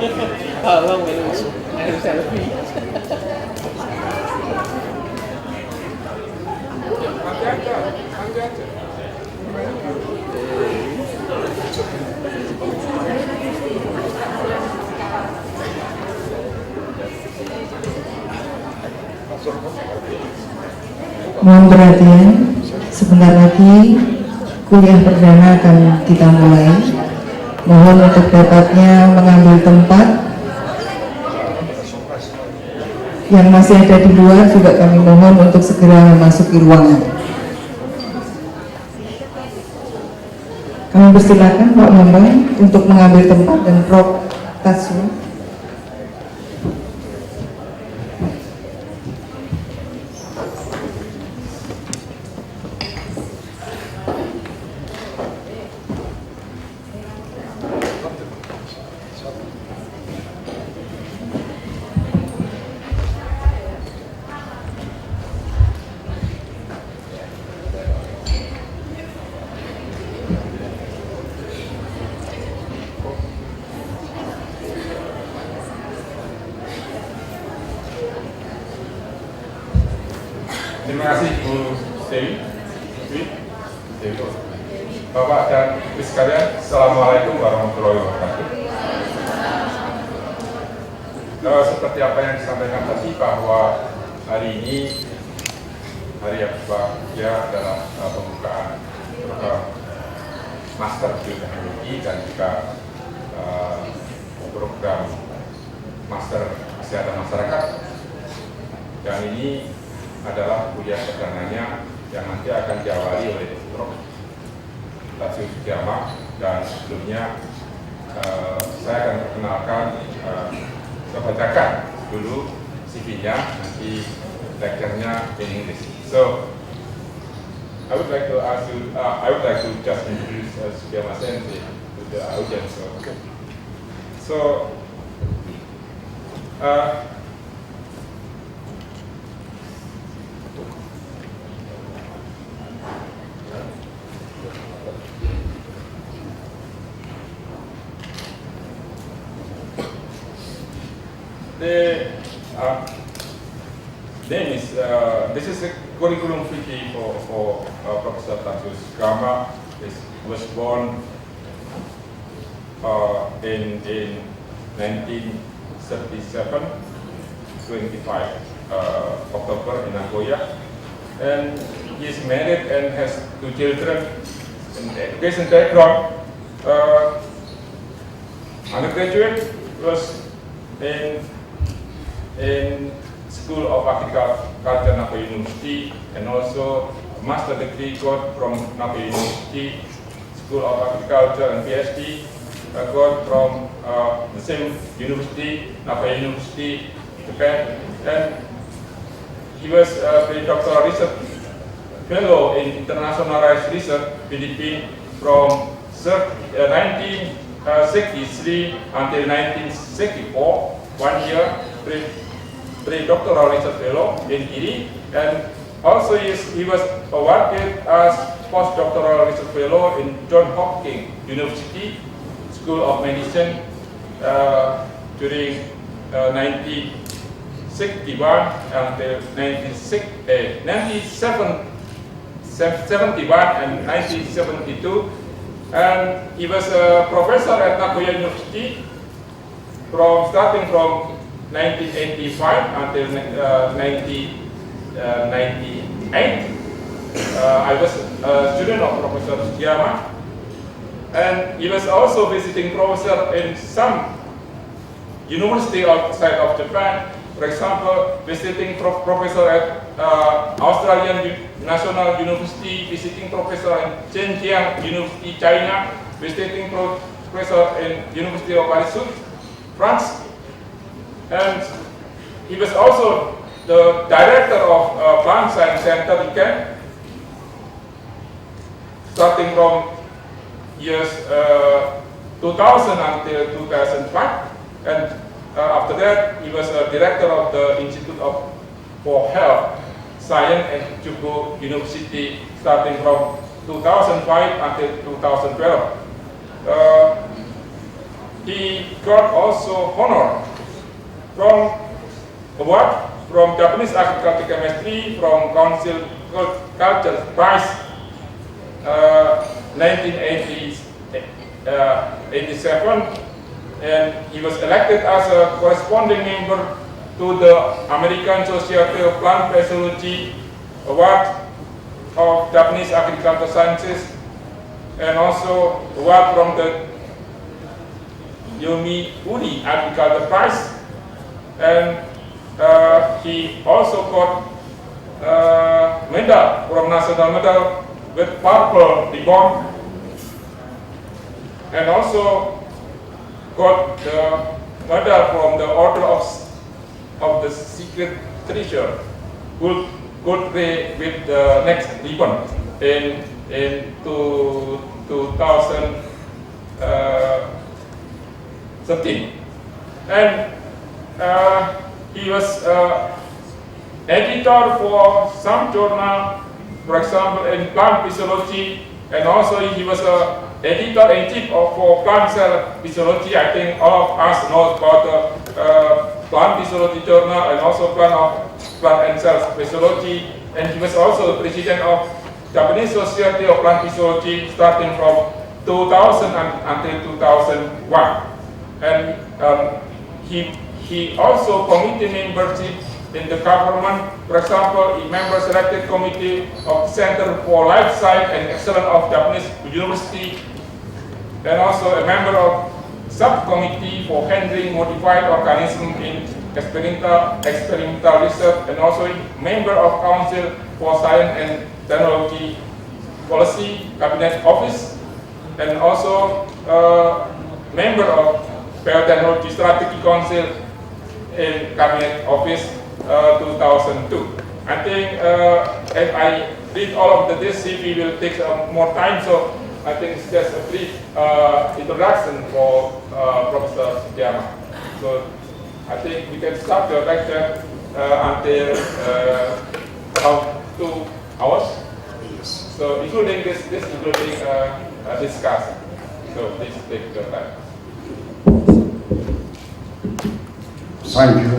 Kalau minum air selfie. Nanti aja. Mohon perhatian, sebentar lagi kuliah perdana akan kita mulai. Mohon untuk dapatnya mengambil tempat. Yang masih ada di luar juga kami mohon untuk segera memasuki ruangan. Kami persilakan Pak Bambang untuk mengambil tempat dan Prof. Taswa. Terima kasih Bu Dewi. Bapak dan Ibu sekalian, Assalamualaikum warahmatullahi wabarakatuh. Seperti apa yang disampaikan tadi bahwa hari ini hari yang berbahagia adalah pembukaan program Master Bioteknologi dan juga program Master Kesehatan Masyarakat. Dan ini adalah kuliah perdananya yang nanti akan diawali oleh Prof. Soerachman, dan sebelumnya saya akan perkenalkan, bacakan dulu CV-nya, nanti lecture-nya in English. So, I would like to just introduce Soerachman to the audience. So, the name is, this is a curriculum vitae for Professor Soerachman. He was born in 1937, 25 October in Nagoya, and he is married and has 2 children. In the education background, undergraduate was in School of Agriculture Nagoya University, and also master degree got from Nagoya University, School of Agriculture, and PhD got from the same university, Nagoya University, Japan, and he was a pre-doctoral research fellow in internationalized research Philippines from 1963 until 1964, 1 year pre-doctoral research fellow in Kiri, and also he was awarded as postdoctoral research fellow in Johns Hopkins University School of Medicine during 1961 until 1971 and 1972, and he was a professor at Nagoya University starting from 1985 until 1998. I was a student of Professor Soerachman, and he was also visiting professor in some university outside of Japan. For example, visiting professor at Australian National University, visiting professor in Zhejiang University, China, visiting professor in University of Paris, France, and he was also the director of Plant Science Center in Kent, starting from years 2000 until 2005, and after that he was a director of the Institute for Health Science at Chubu University, starting from 2005 until 2012. he got also honor from award from Japanese Agriculture Chemistry from Council Culture Prize 1987, and he was elected as a corresponding member to the American Society of Plant Physiology Award of Japanese Agricultural Sciences, and also award from the Yomiuri Agriculture Prize, and he also got medal from national medal with purple ribbon, and also got the medal from the Order of the Secret Treasure, good play with the next ribbon in 2013, and he was editor for some journal, for example in Plant Physiology, and also he was editor-in-chief for Plant Cell Physiology. I think all of us know about the Plant Physiology Journal and also Plant and Cell Physiology, and he was also the president of Japanese Society of Plant Physiology starting from 2000 until 2001, and he also committee membership in the government. For example, a member selected committee of Center for Life Science and Excellence of Japanese University, and also a member of subcommittee for handling modified organisms in experimental research, and also a member of Council for Science and Technology Policy Cabinet Office, and also member of Biotechnology Strategy Council in Cabinet Office 2002. I think if I read all of this CV will take more time, so I think it's just a brief introduction for Professor Sugiyama. So I think we can start the lecture until about 2 hours. So including including discussion. So please take your time. Thank you,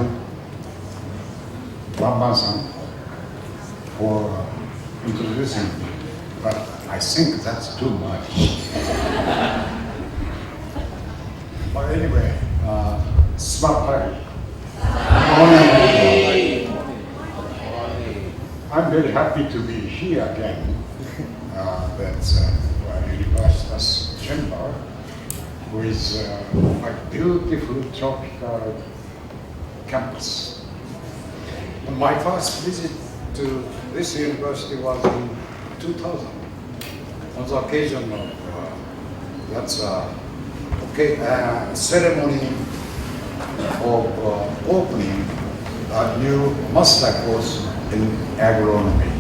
Bamba-san, for introducing me, but I think that's too much. But anyway, smart party. I'm very happy to be here again. That's Universitas Chamber with a beautiful tropical campus. My first visit to this university was in 2000 on the occasion of ceremony of opening a new master course in agronomy.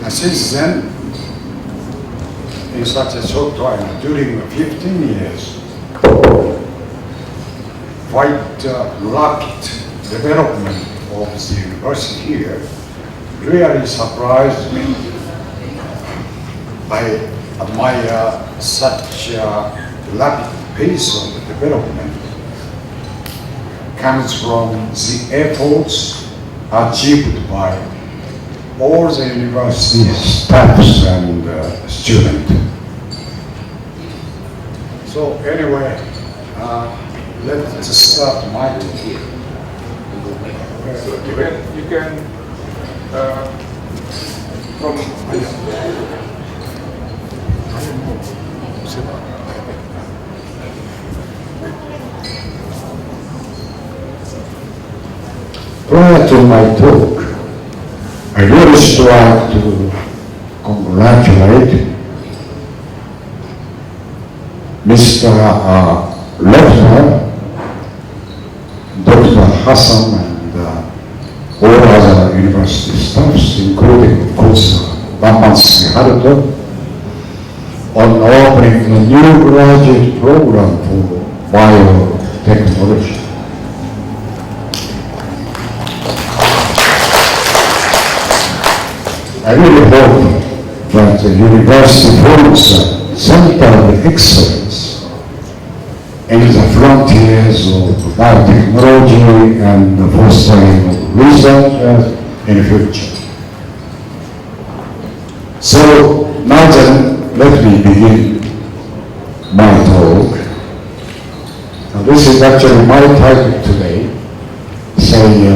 And since then, in such a short time, during 15 years, quite rapid development of the university here really surprised me. I admire such a rapid pace of development comes from the efforts achieved by all the university staffs and students. So anyway, let's start my talk here. So you can from this. Prior to my talk, I really strive to congratulate Mr. Lecturer, Dr. Hassan, and all other university staffs, including, of course, Bamba-san Haruto, on opening a new graduate program for biotechnology. I really hope that the university forms a center of excellence in the frontiers of biotechnology and the fostering of research in the future. So now then, let me begin my talk. Now, this is actually my title today. Say,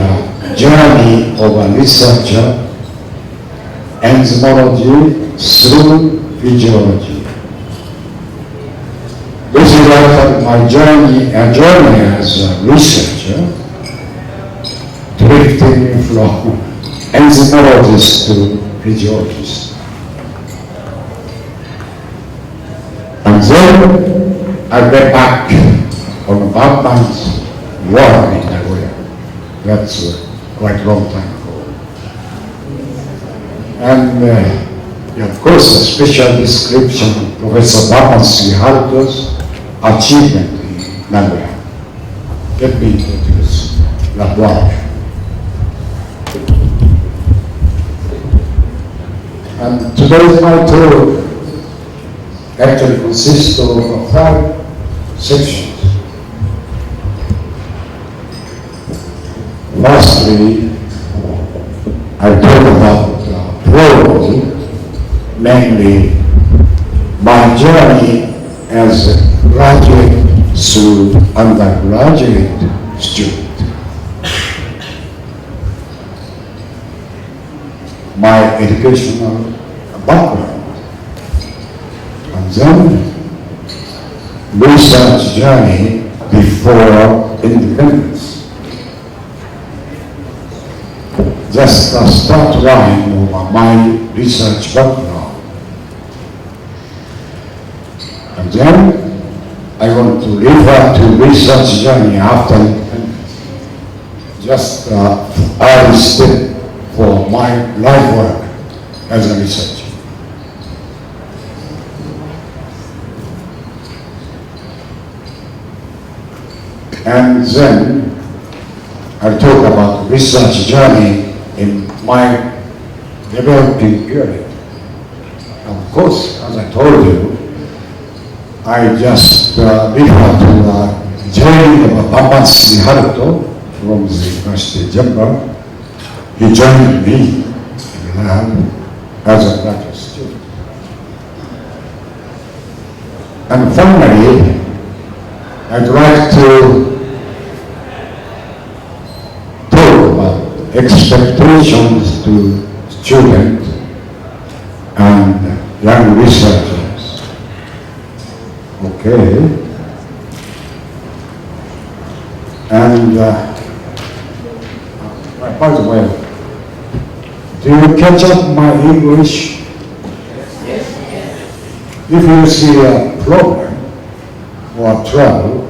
Journey of a Researcher, Enzymology through Physiology. This is actually my journey as a researcher, drifting from enzymologist to physiologist. And then I went back on Batman's work in Nagoya. That's quite a long time ago. And of course, a special description of Professor Batman's Haruto's achievement in Nagoya. Let me introduce that work. And today's my talk actually consists of 5 sections. Firstly, I talk about prologue, namely my journey as a graduate through undergraduate student. My educational background, and then research journey before independence. Just a start line of my research background. And then I want to refer to research journey after independence. Just early step for my life work as a researcher. And then I talk about research journey in my developing period. Of course, as I told you, I just refer to the journey of Mahasiswa Haruto from the University of Japan. He joined me in the lab as a graduate student. And finally, I'd like to talk about expectations to students and young researchers. Okay. And by the way, do you catch up my English? If you see a problem or trouble,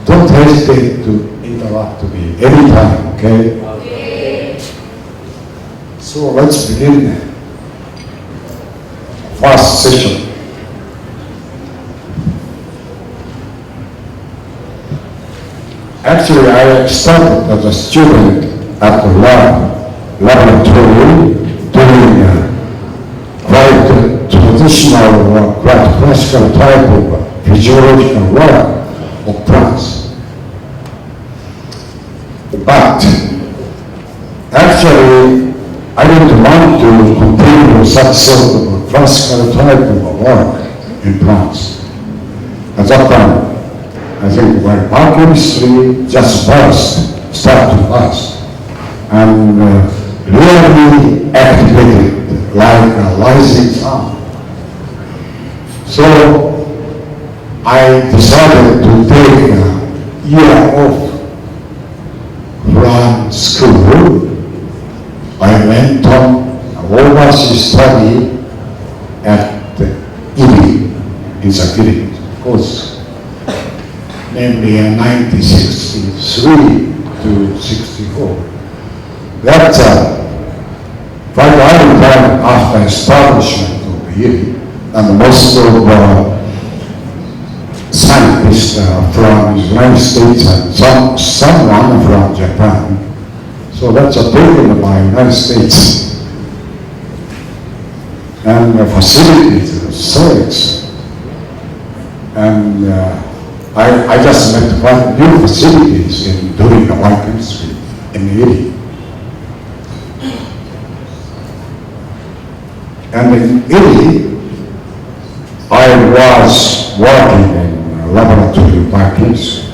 don't hesitate to interrupt me anytime, okay? So let's begin first session. Actually, I started as a student at the laboratory doing quite traditional or quite classical type of physiological work of plants. But actually, I didn't want to continue such sort of a classical type of work in plants. At that time, I think when biochemistry just started to burst, and really activated like a rising sun. So I decided to take a year off from school. I went on an overseas study at IBI in the Philippines, of course, namely in 1963 to 64. That's quite a long time after establishment of the IBI, and most of scientists from the United States and someone from Japan. So that's taken by United States. And facilities, research. And I just met 5 new facilities in doing the biochemistry in Italy. And in Italy, I was working in laboratory biochemistry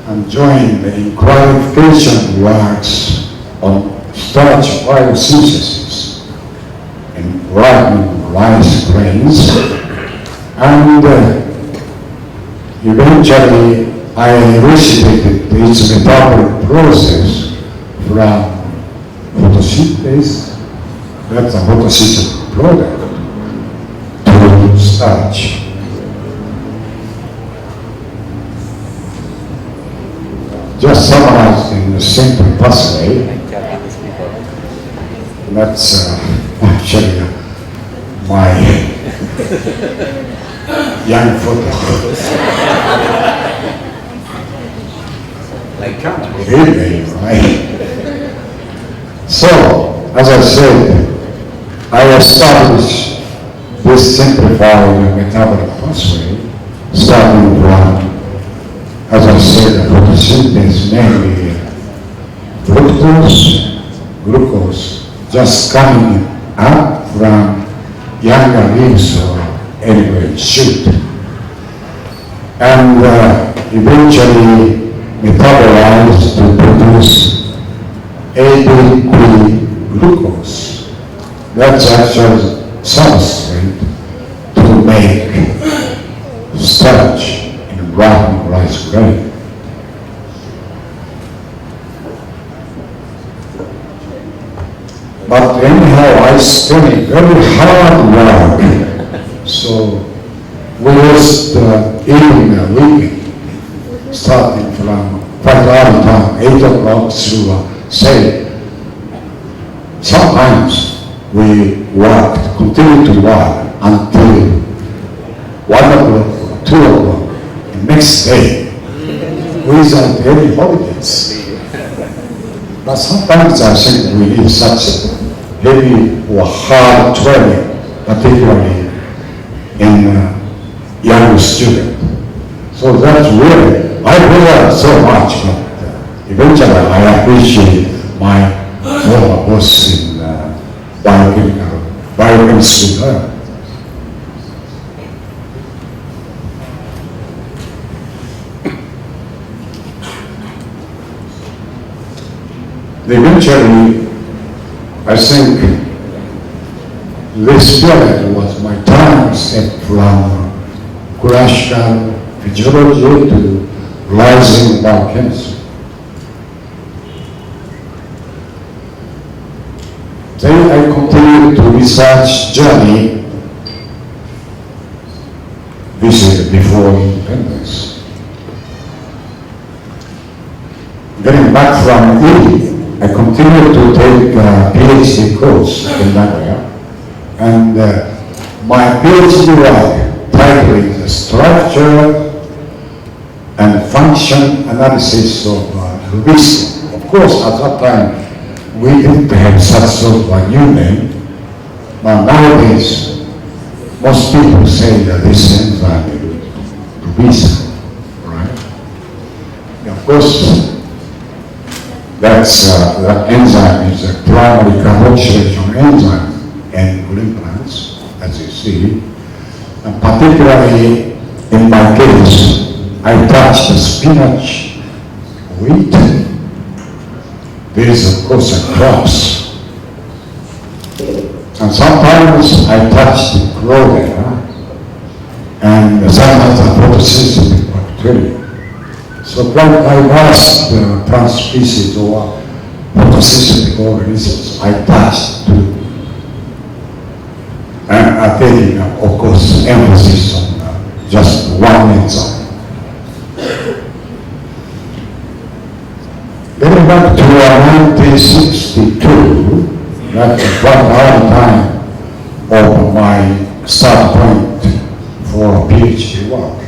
and joined in qualification works on starch biosynthesis in ripening rice grains, and eventually I elucidated its metabolic process from photosynthesis, that's a photosynthetic product, to starch. Just summarized in a simple pathway, that's actually my young photo. Like count. Really, right? So, as I said, I established this simplified metabolic pathway, starting from, as I said, photosynthesis, namely fructose, glucose, just coming up from younger leaves or anyway shoot, and eventually metabolized to produce ADP glucose. That's actually substrate to make starch in ripening rice grain. But anyhow, I studied very hard work. So we used eating a week, starting from 5 early time, 8 o'clock to say, sometimes we worked, continued to work until 1 o'clock, 2 o'clock, the next day, without any holidays. But sometimes I think we need such heavy or hard training, particularly in young students. So that's really, I learned so much, but eventually I appreciate my former boss in biochemistry. Eventually, I think this period was my time step from classical physiology to rising biochemistry. Then I continued to research journey. This is before independence. Getting back from Italy, I continued to take a PhD course in that area, and my PhD work title is Structure and Function Analysis of Risk. Of course, at that time, we didn't have such sort of a new name, but nowadays, most people say that this enzyme is risk, right? Of course, that enzyme is a primary carboxylation enzyme in green plants, as you see. And particularly in my case, I touched the spinach, wheat. There is, of course, crops. And sometimes I touched chlorella and sometimes a photosynthetic bacteria. So quite diverse plant species or photosynthetic organisms I touched to. And I taking, of course, emphasis on just one enzyme. Getting back to 1962, that's one early time of my start point for PhD work.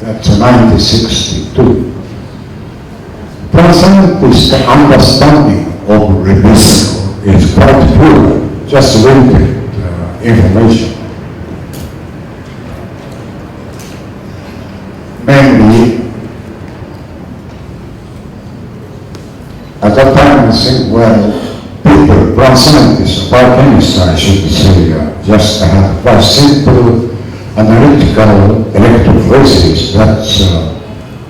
That's 1962. Present understanding of risk is quite poor, just limited information. mainly, at that time I think, well, people, plant scientists, biochemists, I should say, just have quite simple analytical electrophoresis that's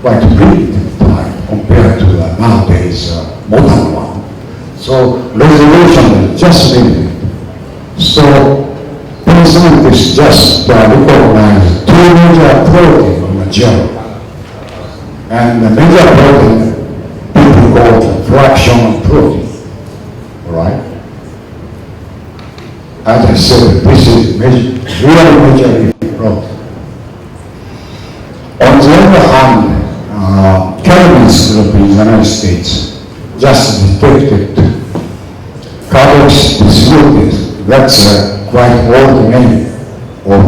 quite primitive type compared to the nowadays modern one. So resolution is just limited. So plant scientists just recognize two major proteins on the gel. And the major protein people call fraction protein. Right? As I said, this is really major protein. On the other hand, chemists in the United States just detected carboxy dismutase. That's a quite old name of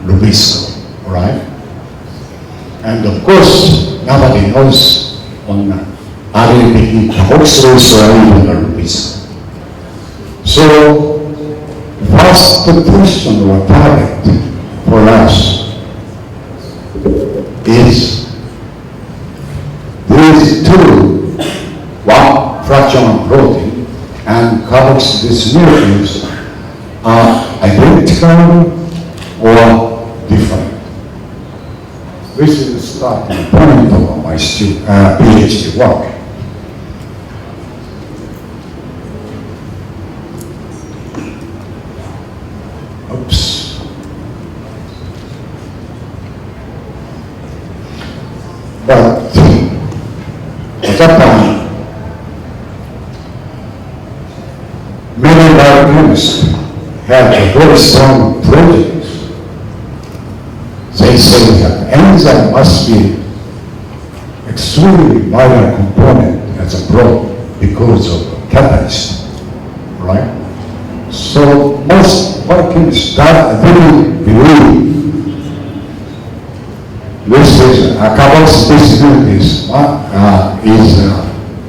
Rubisco, right? And of course, nobody knows on RNA carboxylase or even Rubisco. So, first question or target for us is these two, one fraction protein and carboxy dismutase are identical or different. This is the starting point of my PhD work. Oops. But at that time, many biochemists had a very strong prejudice. They say that enzyme must be extremely minor component as a protein because of catalyst, right? So most biochemists didn't believe this is carboxy dismutase is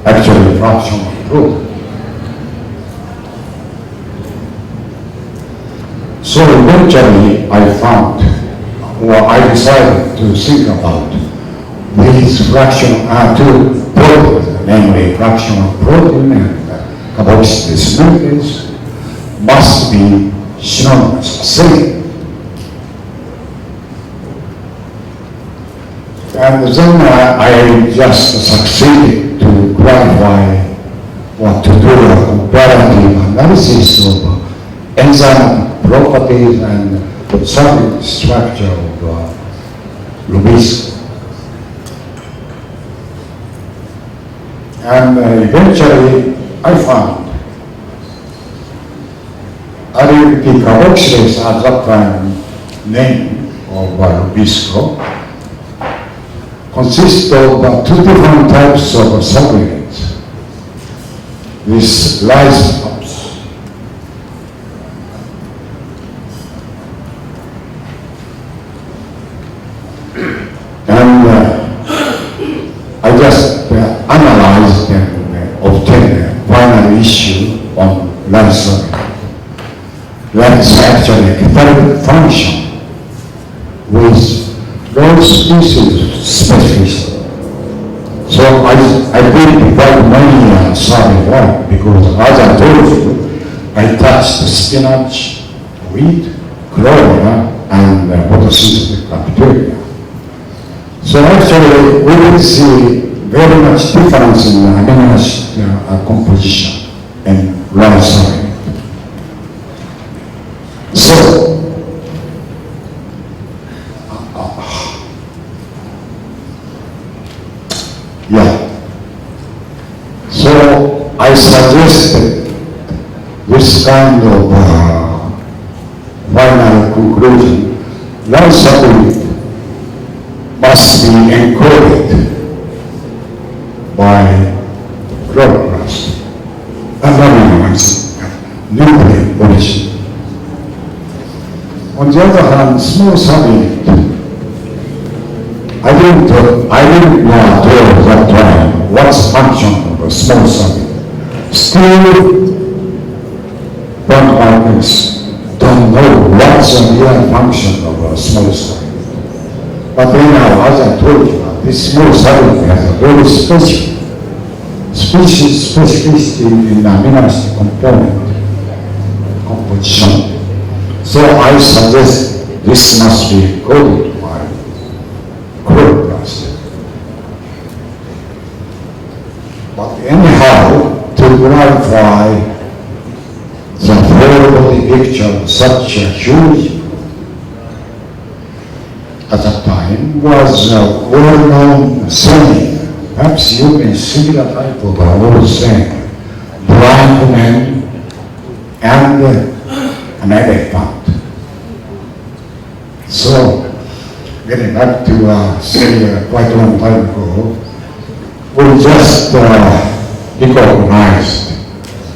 actually a fraction of protein. So eventually I found, or I decided to think about these fraction two proteins, namely fraction of protein and carboxy dismutase, must be synonymous, same. And then I just succeeded to clarify what to do a comparative analysis of enzyme properties and solid structure of Rubisco. And eventually I found RNP carboxylase at that time name of Rubisco consists of two different types of subunits. This lies and I just analyzed and obtained a final issue on lysine. That is actually a catalytic function with low species specificity. So I did quite many survey work because, as I told you, I touched spinach, wheat, chlorella, and photosynthetic bacteria. So actually, we will see very much difference in amino acid composition and lysine. So, yeah. So I suggested this kind of final conclusion. Lysine must be encoded by chloroplast, nuclear origin. On the other hand, small subunit, I didn't know at all that time what's the function of a small subunit. Still, biochemists don't know what's the real function of a small subunit. But anyhow, as I told you, this small cell has a very specificity in the amino acid component composition. So I suggest this must be encoded by chloroplast. But anyhow, to clarify the whole body picture of such a huge at that time was a well-known saying. Perhaps you may see the type of old saying, blind man and an elephant. So, getting back to say quite a long time ago, we just recognized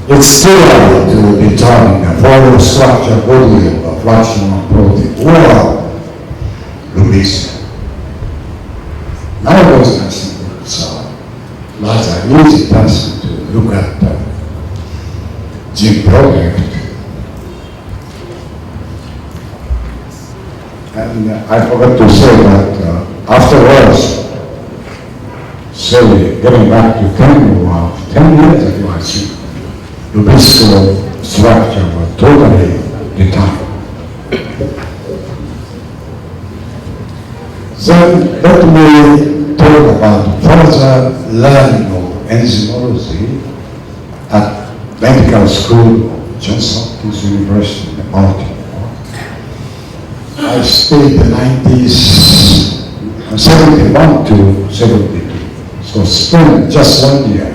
it's still early to determine the formal structure body of a fractional protein or release. Nowadays, I think it's rather easy task to look at the gene product. And I forgot to say that afterwards, say getting back to 10 years ago, I think, the physical structure was totally determined. Then let me talk about further learning of enzymology at medical school of Johns Hopkins University in Baltimore. I stayed the 71 to 72, so spent just 1 year.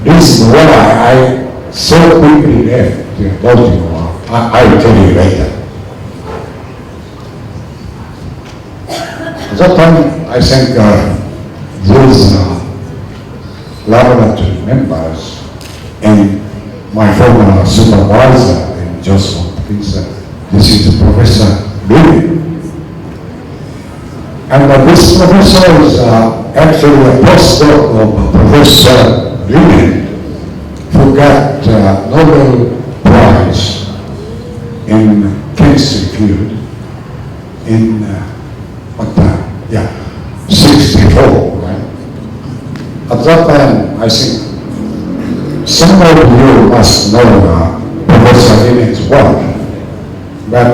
This is why I so quickly left Baltimore. I will tell you later. At that time, I think these laboratory members and my former supervisor in Johns Hopkins, this is Professor Billy. And this professor is actually a postdoc of Professor Billy, who got Nobel Prize in chemistry field in what time? Yeah, 64, right? At that time, I think some of you must know Professor Billy's work, but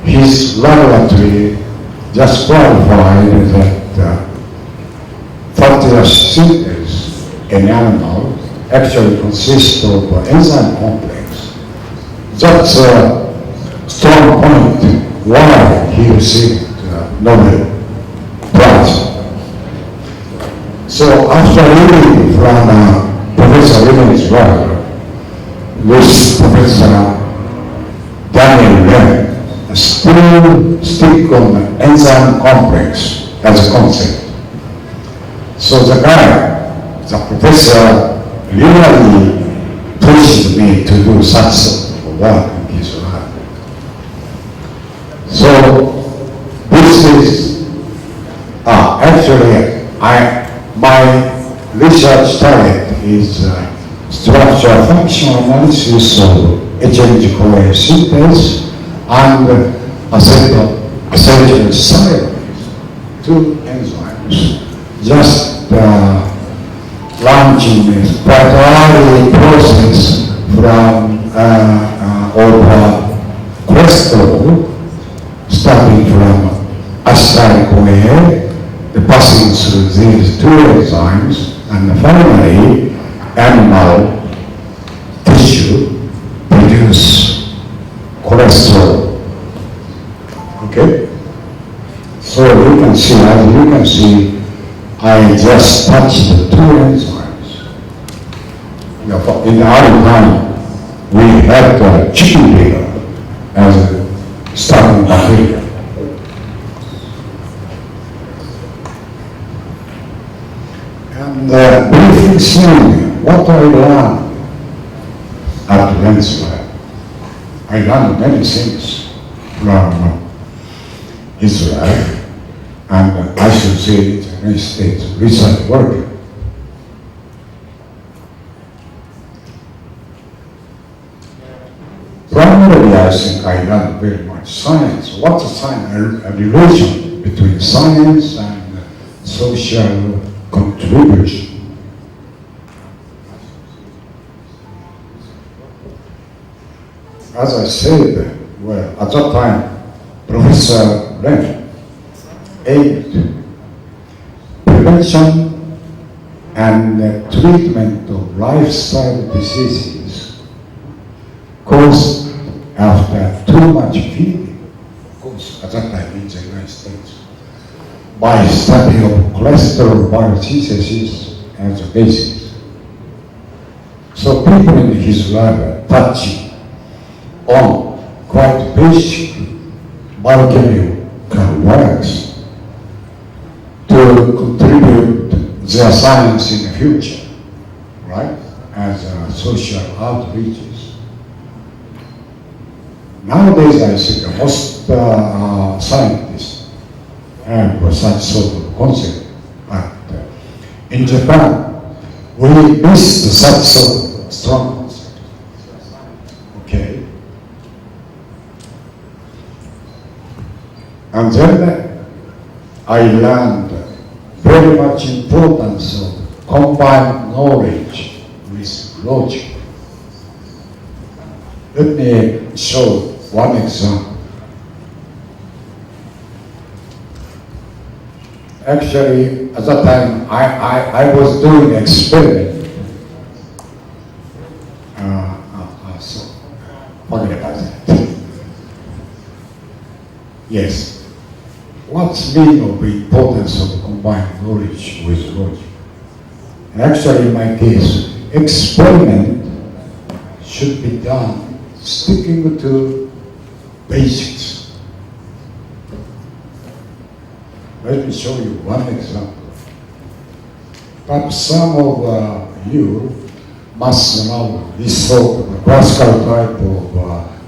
his laboratory just qualified that fatty acid synthase in animals actually consists of enzyme complex. That's a strong point why he received Nobel Prize. So after reading from Professor Williams' work, this Professor Daniel Lem still stick on enzyme complex as a concept. So the guy, the professor, really pushed me to do such work in his lab. So this is actually my research target is structure functional analysis of HMG-CoA synthase and essential sideways, two enzymes. Just launching this quite early process from cholesterol, starting from acetyl-CoA, passing through these two enzymes, and finally animal tissue produce cholesterol. Okay? So you can see, as you can see, I just touched the two enzymes. In the early time, we had chicken liver as a starting material. And briefly saying what I learned at Lens Lab. I learned many things from his lab, and I should say it's a United States research work. Primarily, I think I learned very much science. What's a science? A relation between science and social contribution. As I said, well, at that time, Professor Ren aimed prevention and treatment of lifestyle diseases caused after too much feeding, of course, at that time in the United States, by study of cholesterol biosynthesis as a basis. So people in his lab touching on quite basic biochemical works to contribute their science in the future, right, as social outreaches. Nowadays, I think most scientists have such sort of concept, but in Japan, we missed such sort of strong concept. Okay. And then I learned very much importance of combined knowledge with logic. Let me show one example. Actually, at that time, I was doing experiment. So, forget about that. Yes. What's the meaning of the importance of combined knowledge with logic? And actually, in my case, experiment should be done sticking to basics. Let me show you one example. Perhaps some of you must know this sort of classical type of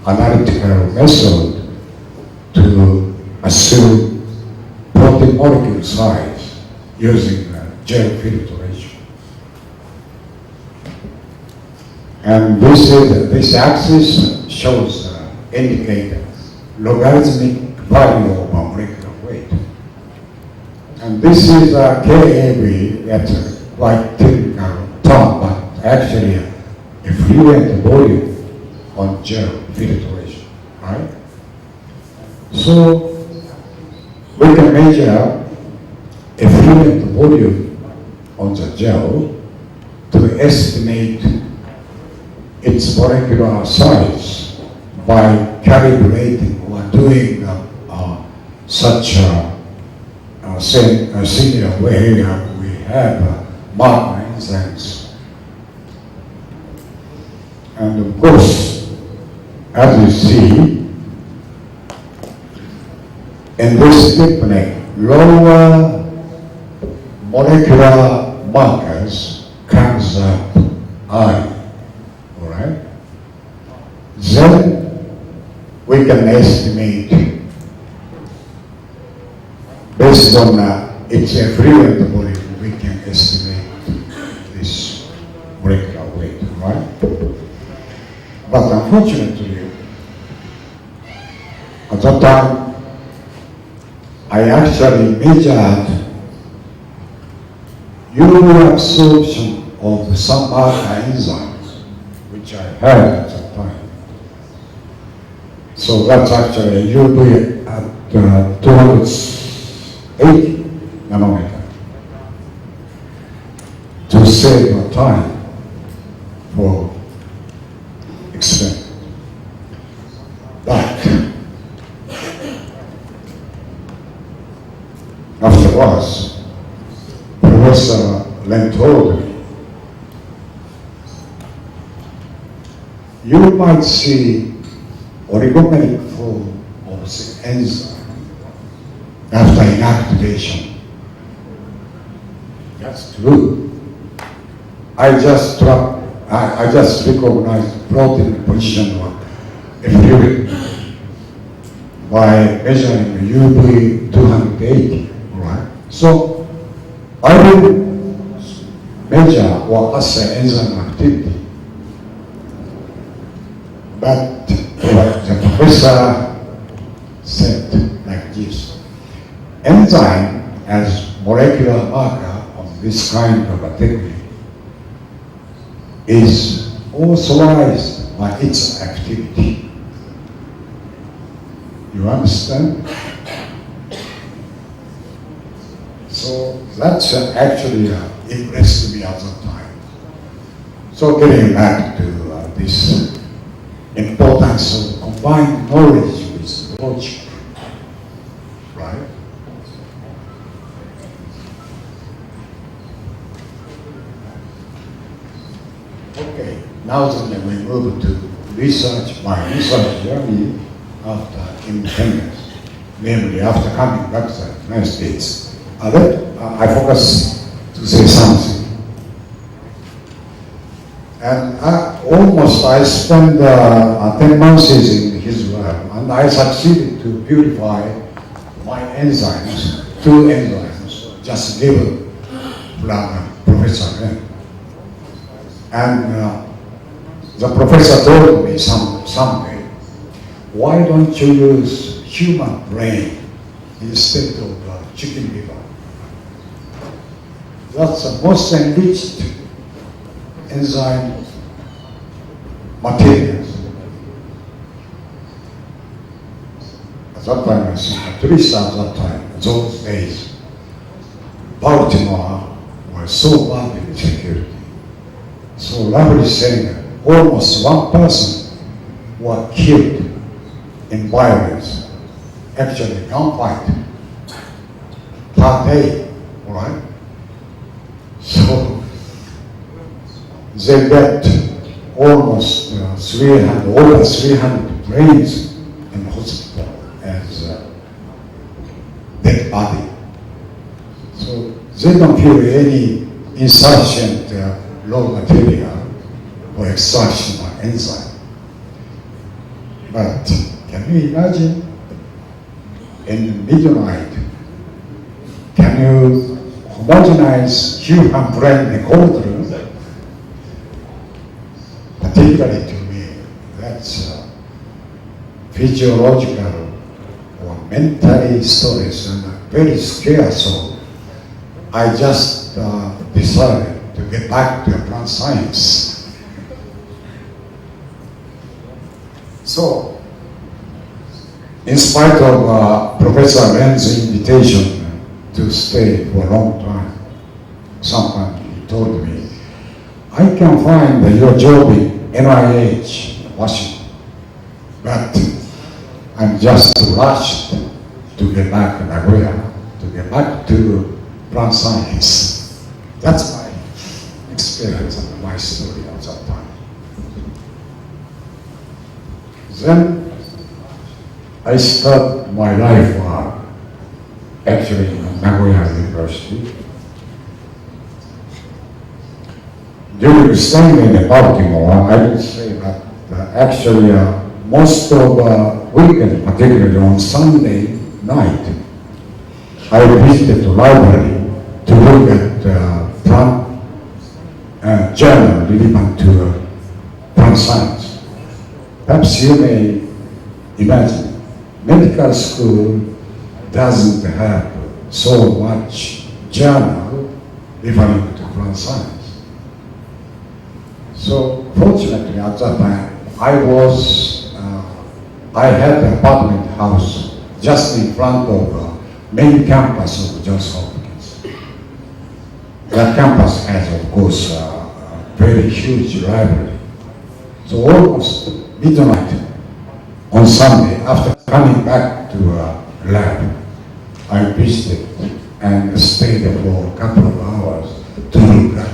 analytical method to assume protein molecule size using gel filtration. And this axis shows indicators, logarithmic value of molecular weight. And this is a KAV, that's a quite technical term, but actually a fluid volume on gel filtration, right? So we can measure effluent volume on the gel to estimate its molecular size by calibrating or doing such a similar way we have marker enzymes. And of course, as you see, in this technique, lower molecular markers comes up early, all right? Then we can estimate based on its effluent volume, we can estimate this molecular weight, right? But unfortunately, at that time, I actually measured UV absorption of some other enzymes, which I had at that time. So that's actually UV at 280 nanometer to save your time for experiment. But afterwards, Professor Len told me, you might see oligomeric form of the enzyme after inactivation. That's true. I just recognized protein position of effluent by measuring UV 280. Right. So I will measure or assess enzyme activity. But the professor said like this, enzyme as molecular marker of this kind of a technique is authorized by its activity. You understand? So that's actually impressed me at the time. So getting back to this importance of combined knowledge with logic, right? Okay, now then we move to my research journey after independence, namely after coming back to the United States. I focus to say something. And I spent 10 months in his lab, and I succeeded to purify my enzymes, 2 enzymes, just given from Professor Ren. And the professor told me someday, why don't you use human brain instead of chicken liver? That's the most enriched enzyme materials. At that time, I think, at least at that time, those days, Baltimore was so bad in security. So roughly saying, almost 1 person was killed in violence, actually gunfight, per day, all right? So they got almost over 300 brains in the hospital as dead body. So they don't feel any insufficient raw material for extraction of enzyme. But can you imagine in midnight, can you homogenize human brain recorder? Particularly to me, that's physiological or mentally stress and very scared. So I just decided to get back to plant science. So, in spite of Professor Ren's invitation to stay for a long time, sometime he told me, I can find your job in NIH, Washington, but I'm just rushed to get back to Nagoya, to get back to plant science. That's my experience and my story at that time. Then I started my life actually in Nagoya University. During staying in Baltimore, I would say that actually most of weekend, particularly on Sunday night, I visited the library to look at plant journal relevant to plant science. Perhaps you may imagine, medical school doesn't have so much journal referring to plant science. So fortunately at that time, I had an apartment house just in front of main campus of Johns Hopkins. That campus has, of course, a very huge library. So almost midnight on Sunday, after coming back to lab, I visited and stayed there for a couple of hours to look at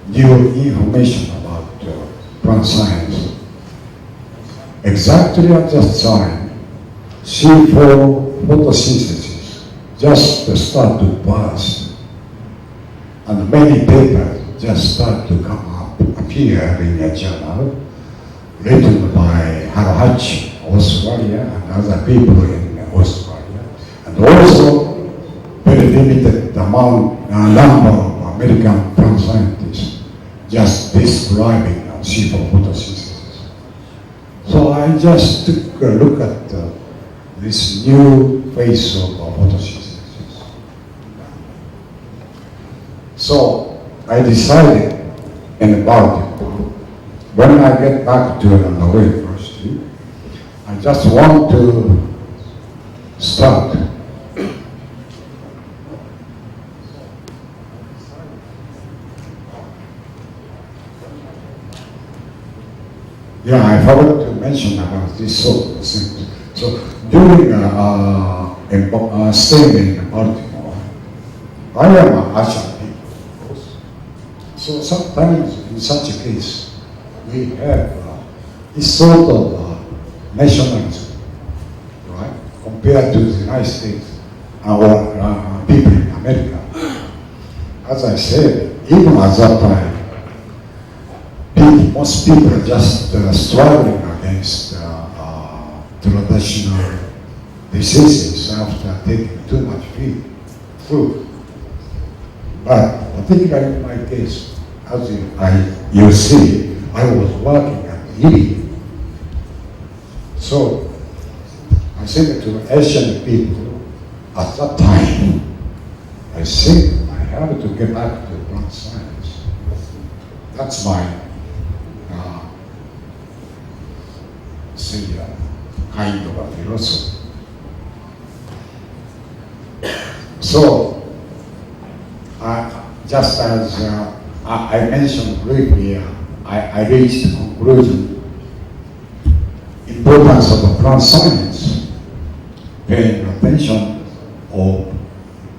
new information about plant science. Exactly at that time, C4 photosynthesis just start to burst, and many papers just start to come up, appear in a journal, written by Harahachi, Australia, and other people in Australia, and also very limited number of American plant scientists just describing C4 photosynthesis. So I just took a look at this new phase of photosynthesis. So I decided in about it. When I get back to another university, I just want to start. Yeah, I forgot to mention about this sort of thing. So during staying in Baltimore, I am an Asian people, of course. So sometimes in such a case, we have this sort of nationalism, right? Compared to the United States, our people in America. As I said, even at that time, most people are just struggling against traditional diseases after taking too much food. But particularly in my case, as you see, I was working at eating. So I said to Asian people at that time, I said I have to get back to plant science. That's my kind of a philosophy. So, just as I mentioned briefly, I reached the conclusion, importance of the plant science, paying attention of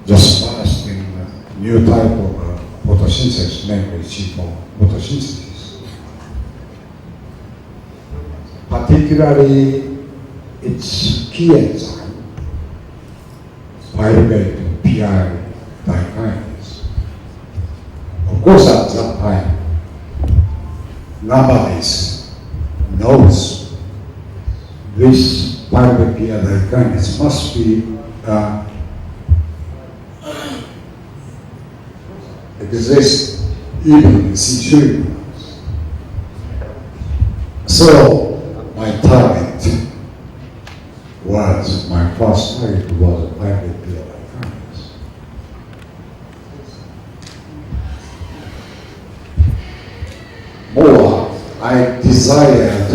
just in a new type of photosynthesis, namely photosynthesis. Particularly its key enzyme, pyruvate PI dikinase. Of course, at that time, nobody knows this pyruvate PI dikinase must be exist even in C3 plants. So, my target was, my first target was a pyruvate PI dikinase. More, I desired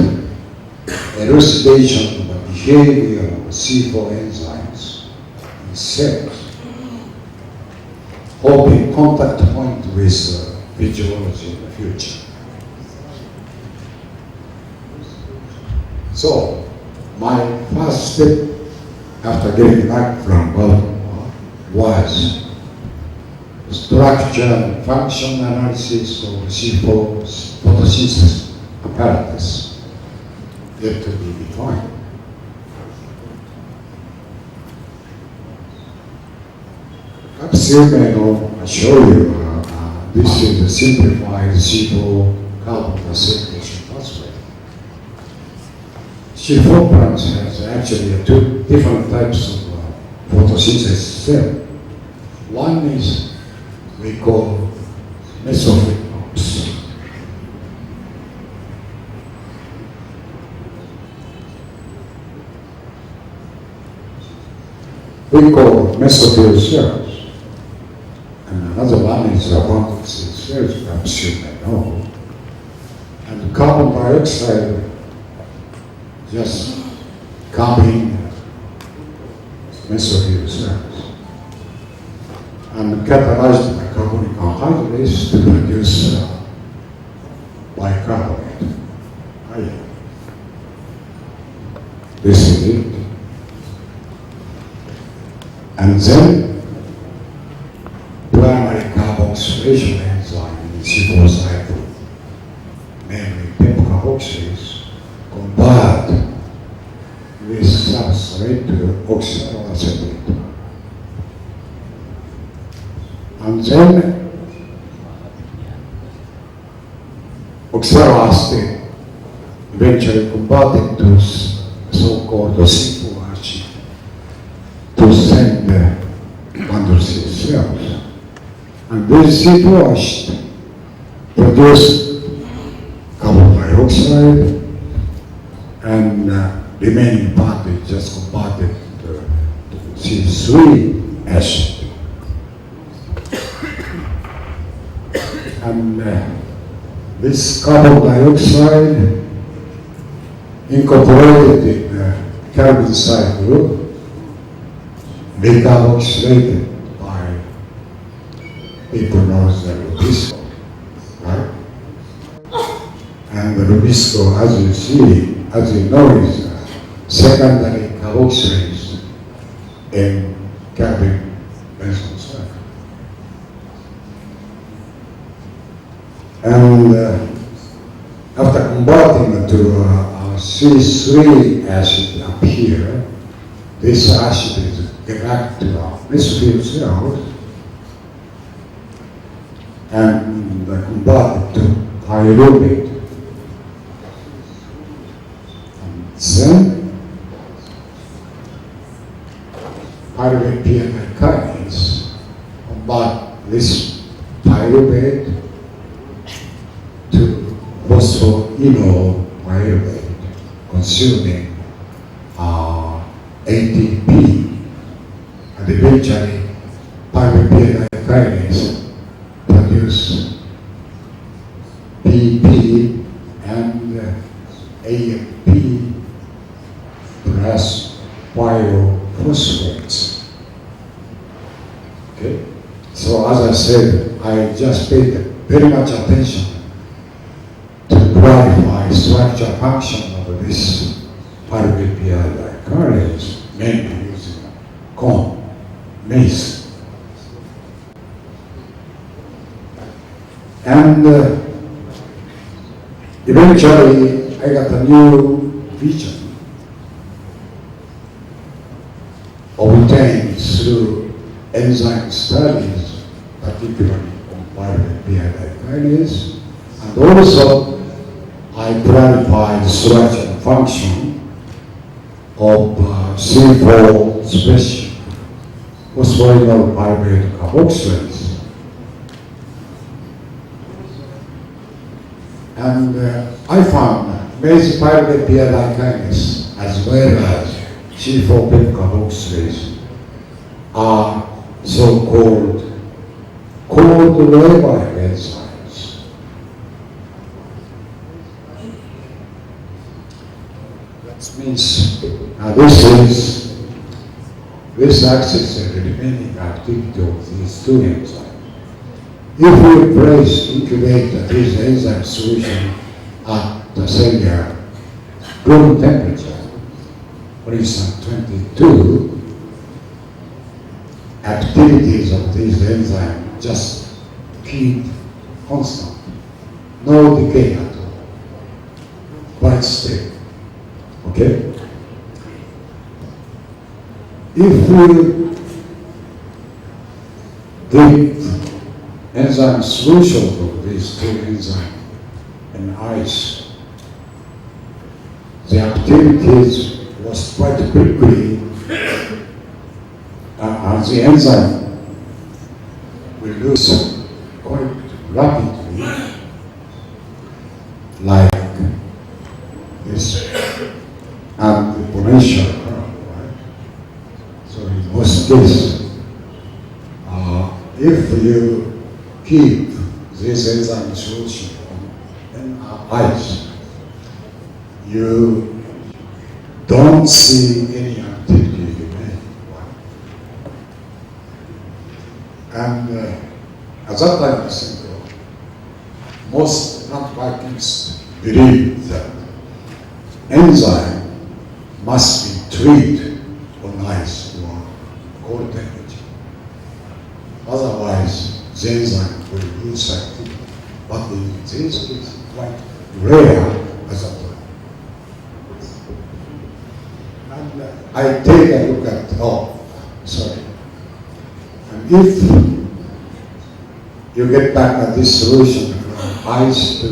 elucidation of the behavior of C4 enzymes in cells, hoping contact point with physiology in the future. So, my first step after getting back from Baltimore was structure and function analysis of C4 photosynthesis apparatus, yet to be defined. Perhaps you may know, I show you, this is a simplified C4 carbon acylation pathway. C4 plants has actually two different types of photosynthesis cell. One is we call mesophyllous. We call mesophyllous cells. And another one is abundant cells, perhaps you may know. And carbon dioxide just coming mesophyllous cells and catalyzed by carbonic anhydrase to produce bicarbonate. This is it. And then primary carboxylation enzyme in C4 cycle, namely pepcarboxylase, combined with substrate to oxaloacetate. And then oxaloacetate eventually converted to so-called C4 acid to send bundle cells. And this C4 acid produced carbon dioxide, and remaining part is just converted to C3 acid. And this carbon dioxide incorporated in the carbon cycle decarboxylated by people known as the Rubisco, right? And the Rubisco, as you see, as you know, is secondary carboxylase in carbon benzyl cycle. And after converting it to C3 acid up here, this acid is direct to mesophyll cells and converted to pyruvate. And then pyruvate PMI kinase convert this pyruvate to phosphoenol pyruvate, consuming ATP, and eventually pyruvate kinase produce PP and AMP plus pyrophosphates. Okay, so as I said, I just paid very much attention to clarify structure function of this pyruvate kinase, mainly using cone, mace. And eventually I got a new vision obtained through enzyme studies, particularly on pyruvate kinase, and also I clarified the structure and function of C4 special phosphoenol pyruvate carboxylase. And I found basic pyruvate kinase as well as C4 carboxylase are so-called cold labor enzymes. That means this axis is the remaining activity of these two enzymes. If we place incubate this enzyme solution at the cellular room temperature, for instance 22, activities of this enzyme just keep constant, no decay at all, quite stable. Okay? If we dip enzyme solution of these two enzymes in ice, the activities was quite quickly, the enzyme will lose quite rapidly, like this, and the potential curve, right? So in most cases, if you keep this enzyme solution in ice, you don't see any activity remaining. And at that time, I think most plant biologists believe that enzyme must be treated on ice or cold temperature. Otherwise, the enzyme will lose activity. But in this case, quite rare as a time. And I take a look at, and if you get back at this solution from ice to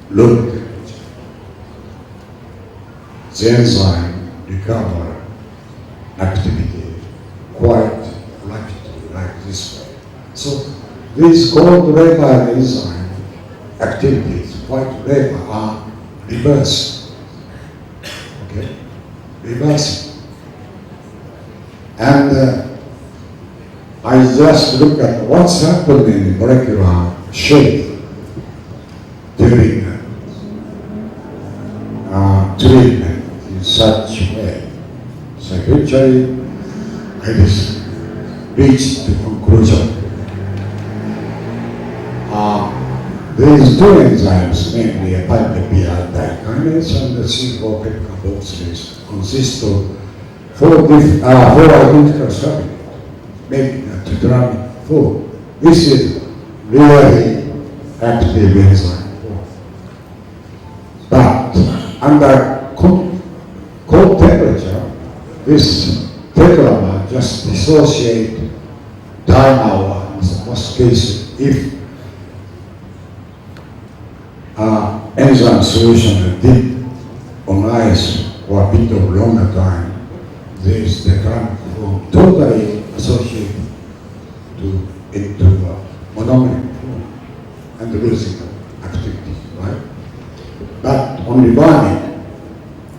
room temperature, the enzyme recover activity quite rapidly, like this way. So these cold labor enzyme activities, quite labor, are reversed. Okay? Reversing. And I just look at what's happened in molecular shape during treatment in such a way. So eventually, I just reached the conclusion. These two enzymes, namely a pyruvate dikinase and the C4 carboxylase, consist of four identical subunits, making a tetramic form. This is really active enzyme form. But under cold temperature, this tetramer just dissociate dimer in most cases if enzyme solution is deep on ice or a bit of longer time, this tetramic form totally associated into monomeric form and losing activity, right? But on reburning,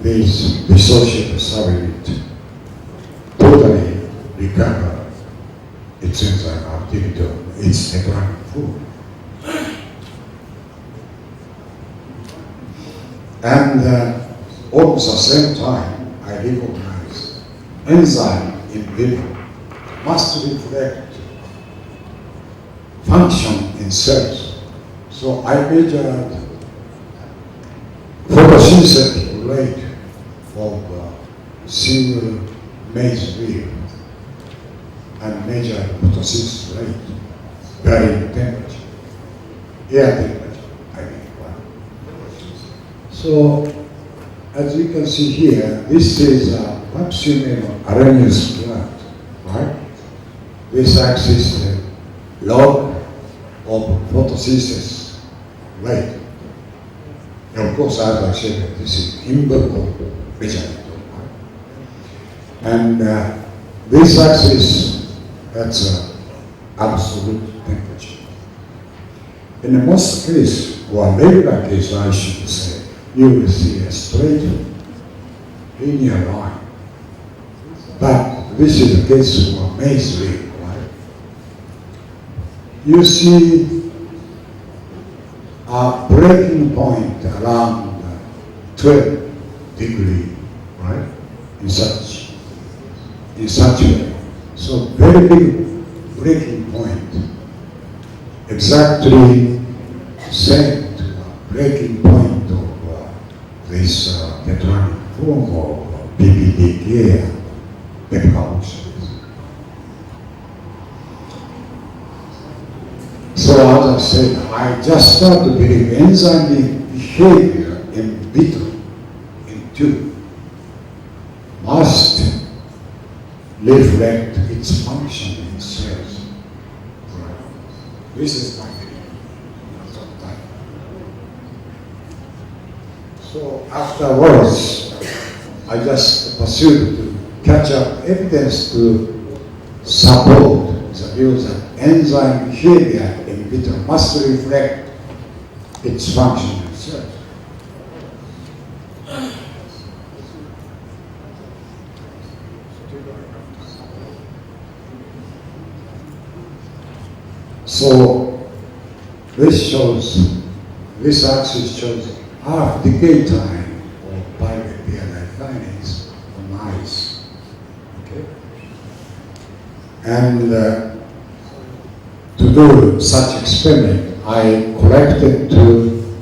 this dissociated subunit totally recover its enzyme activity of its tetramic form. And almost at the same time, I recognize enzyme in vivo must reflect function in cells. So I measured photosynthetic rate of single maize reel and measured photosynthesis rate varying temperature, air temperature, I mean. So, as you can see here, this is a maximum Arrhenius plant, right? This axis is the log of photosynthesis rate. And of course, as I said, this is empirical measurement, right? And this axis, that's absolute temperature. In most cases, or regular case, I should say, you will see a straight linear line. But this is the case for maize reel, right? You see a breaking point around 12 degrees, right? In such way. So very big breaking point, exactly same to a breaking point of this tetramic form of PBDK carboxylase. So as I said, I just start to believe enzyme behavior in vitro, in tube, must reflect its function in cells. Right. This is my belief. So afterwards, I just pursued to catch up evidence to support the view that enzyme behavior in vitro must reflect its function in cells. So this axis shows half decay time of pyruvate kinase on ice. Okay? And to do such experiment, I collected 2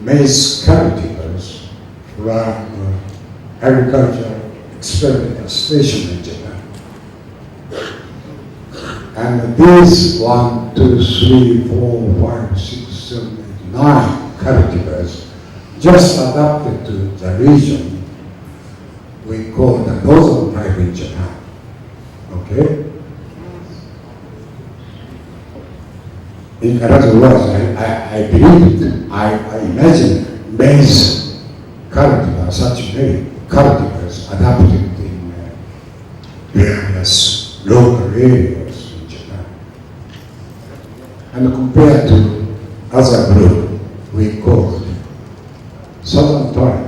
maize cultivars from agricultural experimental station in Japan. And these 1, 2, 3, 4, 5, 6, 7, 8, 9 cultivars just adapted to the region we call the northern type in Japan. Okay? In other words, I believe, I imagine maize cultivars, such many cultivars adapted in various local areas in Japan. And compared to other group, we called southern type.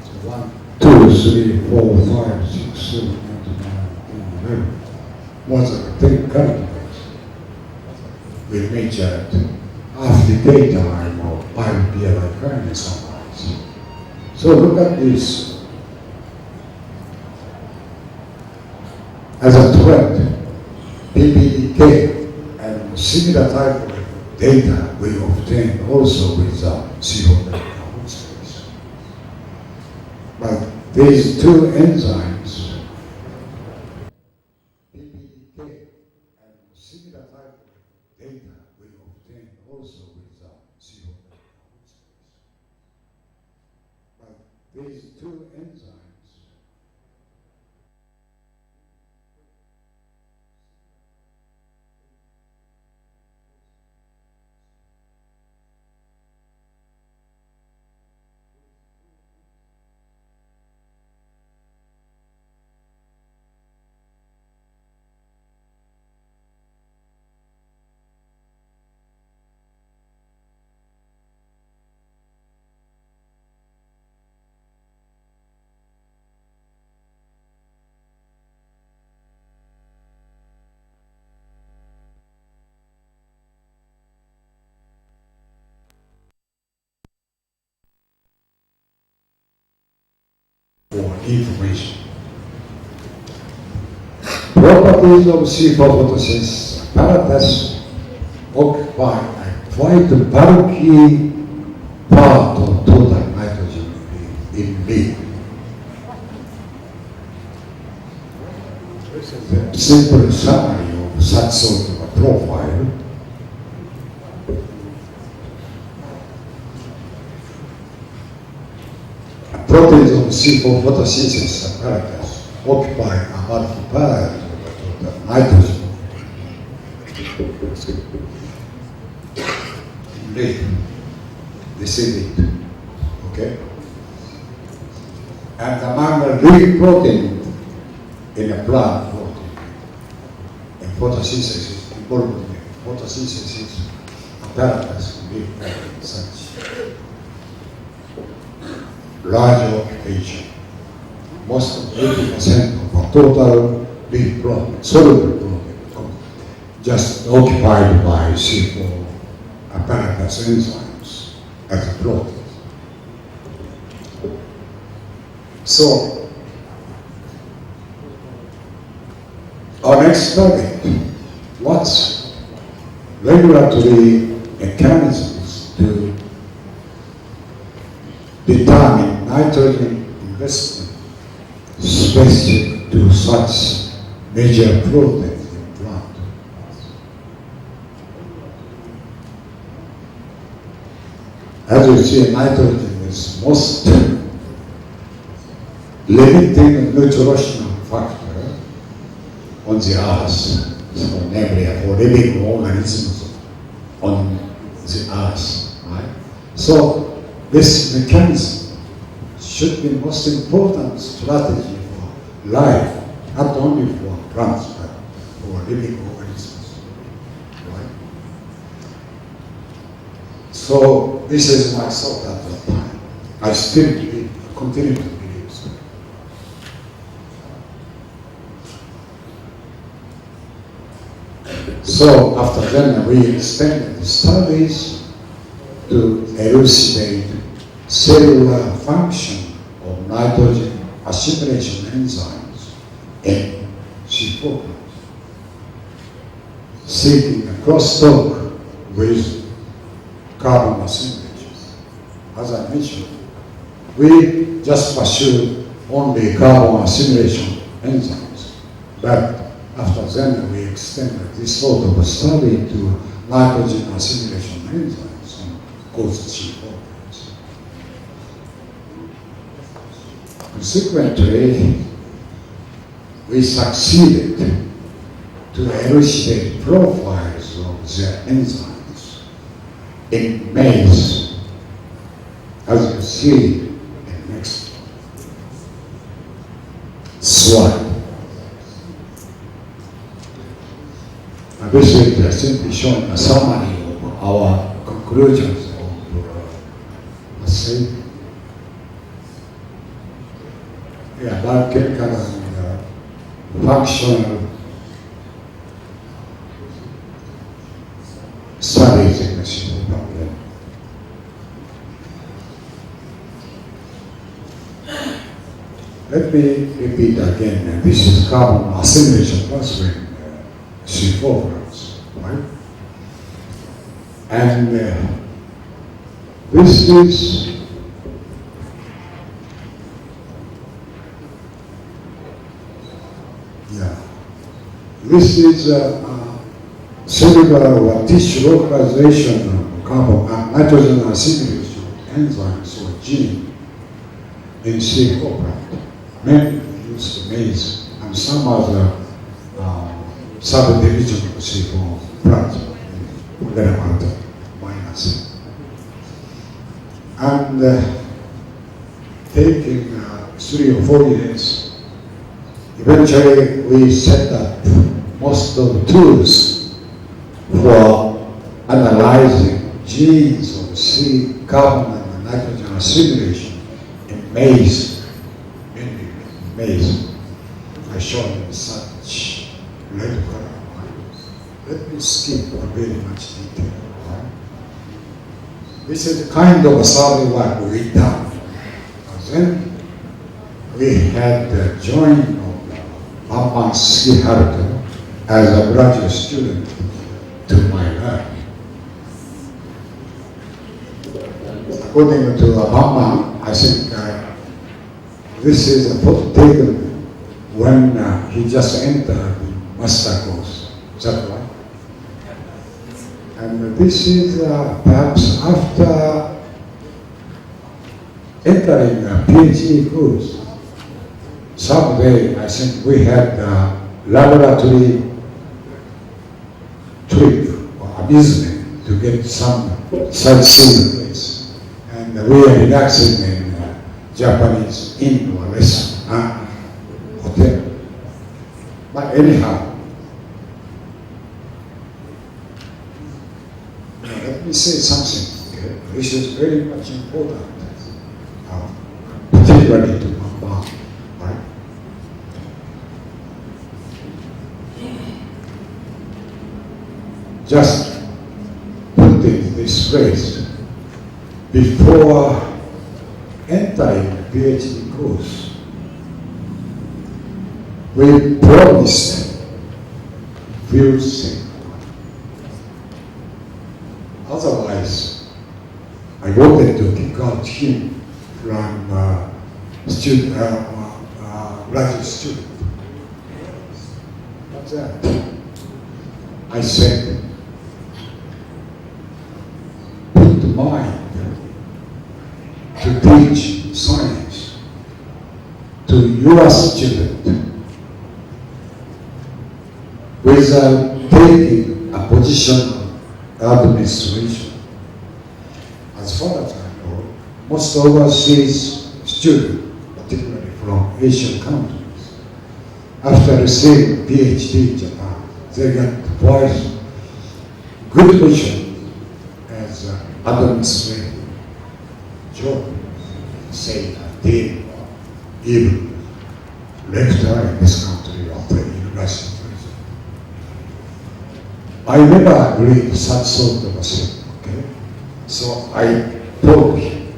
So 1, 2, 3, 4, 5, 6, 7, 8, 9, level was a big country. We measured half the daytime of bioperiodic current sunrise. So look at this as a trend. PPEK and similar type of data we obtain also with CO space. But these two enzymes, PPEK and similar type of data we obtain also with CO space. But these two enzymes, for information. Properties of C4 photosynthesis apparatus occupy a quite bulky part of total nitrogen in B. This is a simple summary of such sort of a profile. Proteins of C4 photosynthesis apparatus occupy a multiplier of the total nitrogen. This is it. Okay? And among the living protein in a plant protein, in photosynthesis, involved in photosynthesis apparatus will be such large occupation. Most of 80% of the total living protein, soluble protein, just occupied by C4 apparatus enzymes as a protein. So, our next target, what's regulatory mechanisms to determine nitrogen investment specific to such major proteins in plant. As you see, nitrogen is most limiting nutritional factor on the earth, so namely for living organisms on the earth, right? So this mechanism should be most important strategy for life, not only for plants, but for living organisms, right? So this is my thought at that time. I still believe, continue to believe so. So after then we extended the studies to elucidate cellular function of nitrogen assimilation enzymes in C4 plants, seeking a crosstalk with carbon assimilation. As I mentioned, we just pursue only carbon assimilation enzymes, but after then we extended this sort of a study to nitrogen assimilation enzymes and caused C4 plants. Consequently, we succeeded to elucidate profiles of their enzymes in maize, as you see in next slide. This is simply showing a summary of our conclusions of, let's say, biochemical and functional studies in the civil problem. Let me repeat again, this is carbon assimilation pathway in C4 plants, right? And this is cellular or tissue localization of carbon and nitrogen assimilation enzymes or gene in C4 plant. Many use maize and some other subdivision of C4 plant in Perdana minus. And taking 3 or 4 years, eventually we set up most of the tools for analyzing genes of carbon and nitrogen assimilation in maize, mainly maize. I show you such red color. Let me skip very much detail. This is the kind of survey work we done. Then we had joined Mahasiswa as a graduate student to my lab. According to Obama, I think this is a photo taken when he just entered master course. Is that right? And this is perhaps after entering a PhD course. Someday, I think we had a laboratory trip or amusement to get some sightseeing place. And we are relaxing in Japanese inn or restaurant, hotel. But anyhow, let me say something, okay, which is very much important, particularly to Mama. Just putting this phrase before entering the PhD course, we promised few things. Otherwise, I wanted to kick out him from graduate student. What's that? I said, put mind to teach science to your student without taking a position of administration. As far as I know, most overseas students, particularly from Asian countries, after receiving PhD in Japan, they get voice good position as administrative job, say dean or even lecturer in this country or the university. I never agreed to such sort of a thing, okay? So I told him,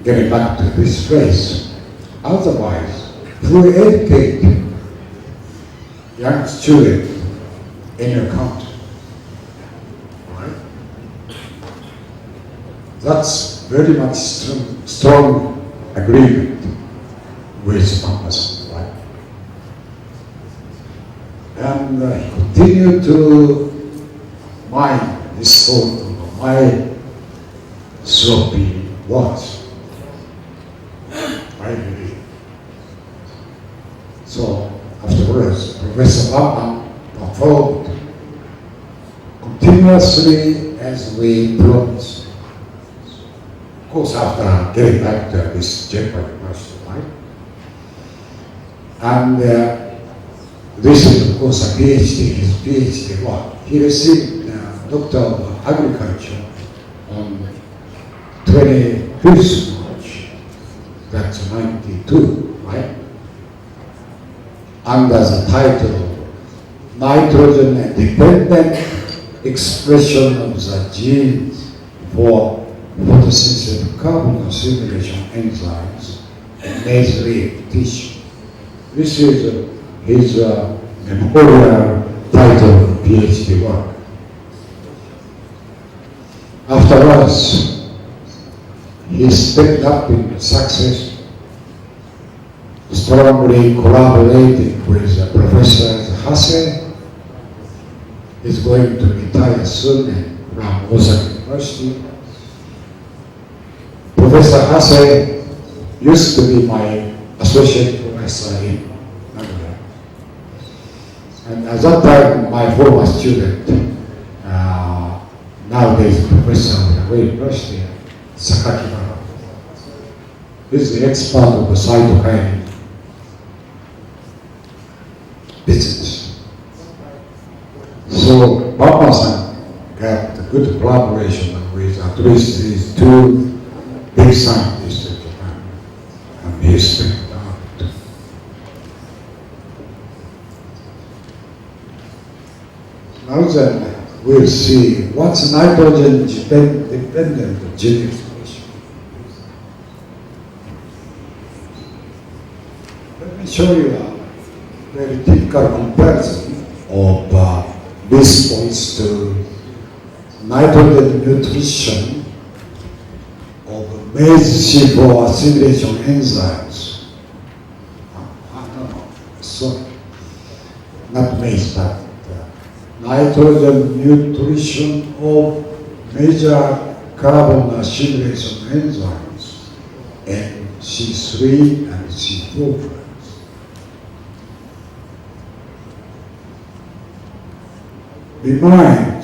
getting back to this phrase, otherwise, to educate young students in your country, right? That's very much strong agreement with Mahasiswa, right? And he continued to mind this sort of my sloppy words, I believe. So afterwards, Professor Obama performed continuously as we promised. Of course, after getting back to this Japan University, right? And this is, of course, a PhD, his PhD work. He received Doctor of Agriculture on 25th March, that's 92, right? under the title Nitrogen Dependent Expression of the Genes for Photosynthetic Carbon Assimilation Enzymes in maize leaf tissue. This is his memorial title PhD work. Afterwards, he stepped up in success, strongly collaborating with Professor Hase. He's going to retire soon from Osaka University. Professor Hase used to be my associate professor in Nagoya. And at that time, my former student, nowadays professor of the University, Sakaki Baba, is the expert of the cytokine business. So Baba-san got a good collaboration with at least these two big scientists in Japan, and he stepped out. Now then, we'll see what's nitrogen dependent gene expression. Let me show you a very typical comparison of response to nitrogen nutrition of maize C4 assimilation enzymes. Sorry, not maize, but nitrogen nutrition of major carbon assimilation enzymes and C3 and C4 drugs. Remind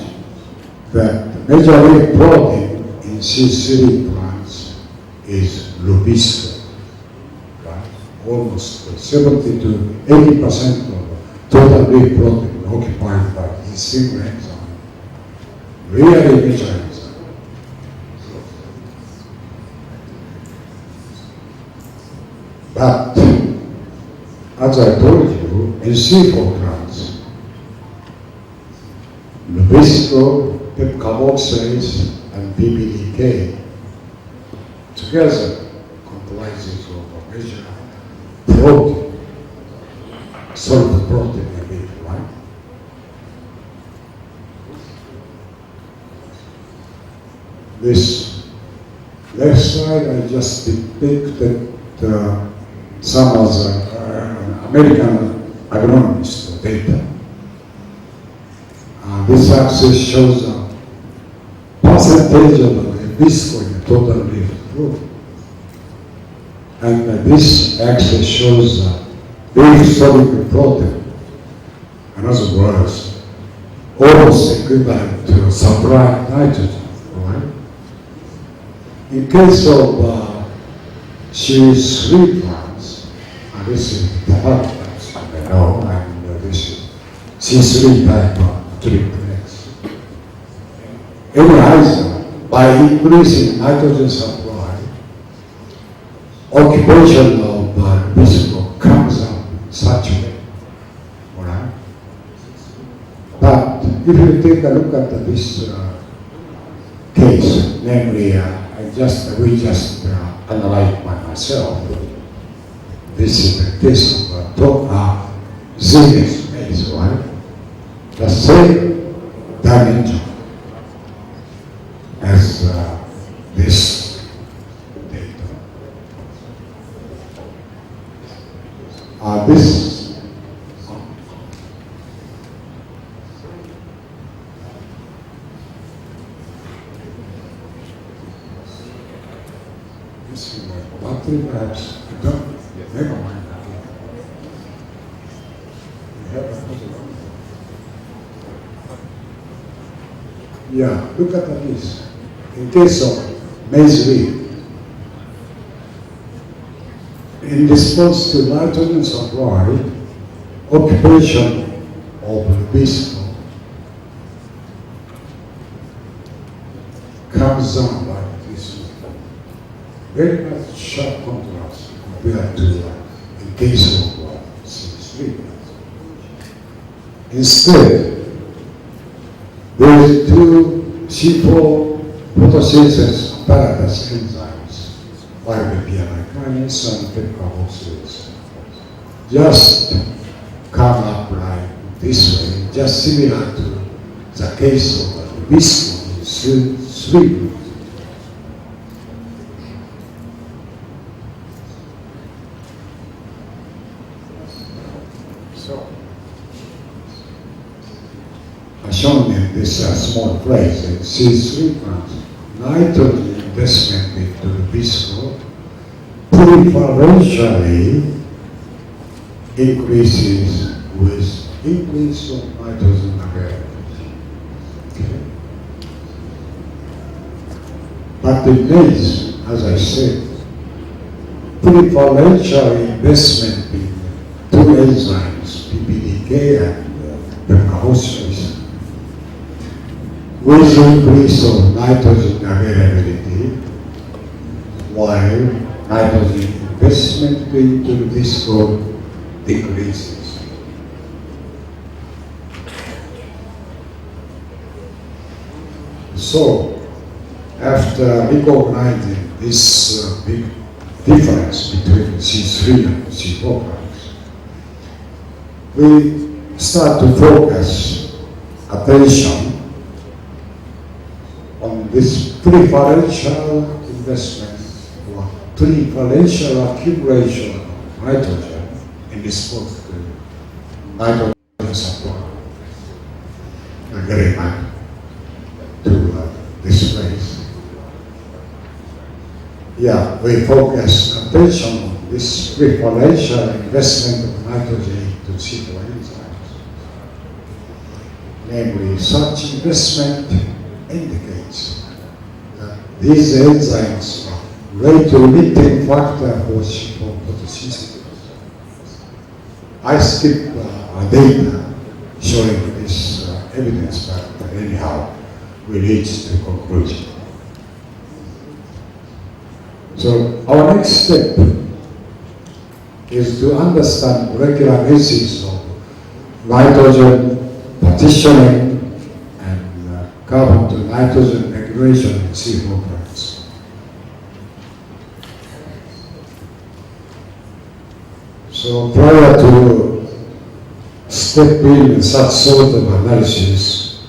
that the major leaf protein in C3 plants is rubisco, right? Almost 70 to 80% of total leaf protein occupied by this single enzyme, really major enzyme. But, as I told you, in C4 plants, rubisco, pepcarboxylase, and PBDK together comprises of a major protein, soluble protein in it, right? This left side I just depicted some of the American agronomist data. This axis shows a percentage of rubisco in the total leaf protein. And this axis shows leaf soluble protein. In other words, almost equivalent to supply nitrogen, right? In case of C3 plants, and this is the hard plants, you know, and this is C3 type of triplex. Anyhow, by increasing nitrogen supply, occupation of rubisco comes up such a way, all right? But if you take a look at this case, namely, we just analyzed by myself. This is the case of Zenith maize, right? The same dimension as this data. This is like battery, perhaps. I don't. Never mind. Yeah, look at this. In case of maize leaf, in response to nitrogen supply, occupation of rubisco comes down like this. Very much sharp contrast compared to in case of C3. 3. Instead, these two C4 photosynthesis apparatus enzymes, 5-API kinase and pepcarboxylase, just come up like this way, just similar to the case of the visco 3. So, as shown in this small place, in C3 plant, nitrogen investment into the visco preferentially increases with increase of nitrogen availability. Okay. But the base, as I said, preferential investment in two enzymes, PBDK and pepcarboxylase, with increase of nitrogen availability, while nitrogen investment into the visco decreases. So, after recognizing this big difference between C3 and C4 products, we start to focus attention on this preferential investment or preferential accumulation of nitrogen in response to nitrogen support agreement to this place. Yeah, we focus attention on this preferential investment of nitrogen into C4 enzymes. Namely, such investment indicates that these enzymes are rate-limiting factor for C4 photosynthesis. I skip data showing this evidence, but anyhow, we reach the conclusion. So our next step is to understand molecular basis of nitrogen partitioning and carbon to nitrogen regulation in C4 products. So prior to stepping in such sort of analysis,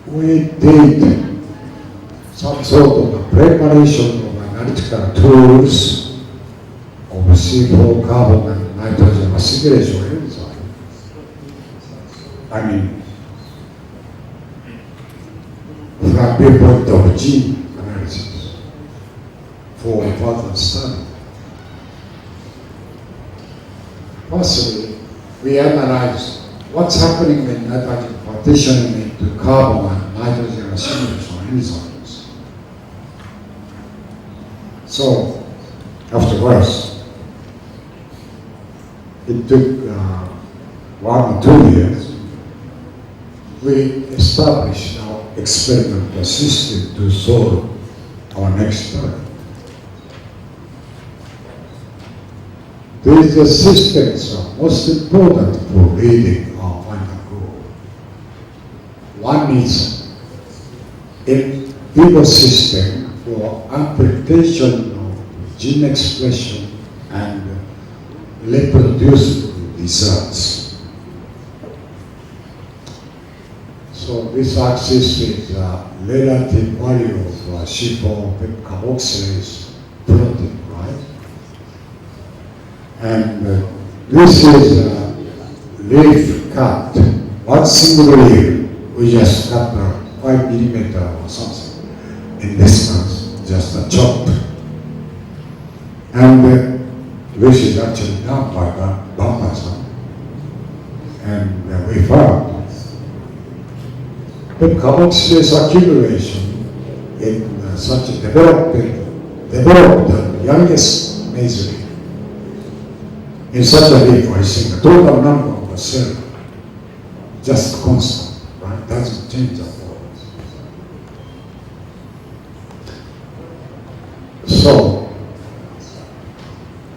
we did some sort of preparation of analytical tools of C4 carbon and nitrogen assimilation enzyme. I mean, from the viewpoint of gene analysis for further study. Firstly, we analyze what's happening when nitrogen partitioning into carbon and nitrogen assimilation enzymes. So, afterwards, it took 1 or 2 years, we established our experimental system to solve our next problem. These systems are most important for reading our final goal. One is in vivo system for amplification of gene expression and reproducible results. So this axis is relative value of C4 carboxylase protein, right? And this is a leaf cut. One single leaf, we just cut 5 millimeter or something in distance, just a chop. And this is actually done by Bambasan. And we found the carboxylase accumulation in such a developed youngest maize leaf. In such a leaf, I think the total number of the cell just constant, right? Doesn't change at all. So,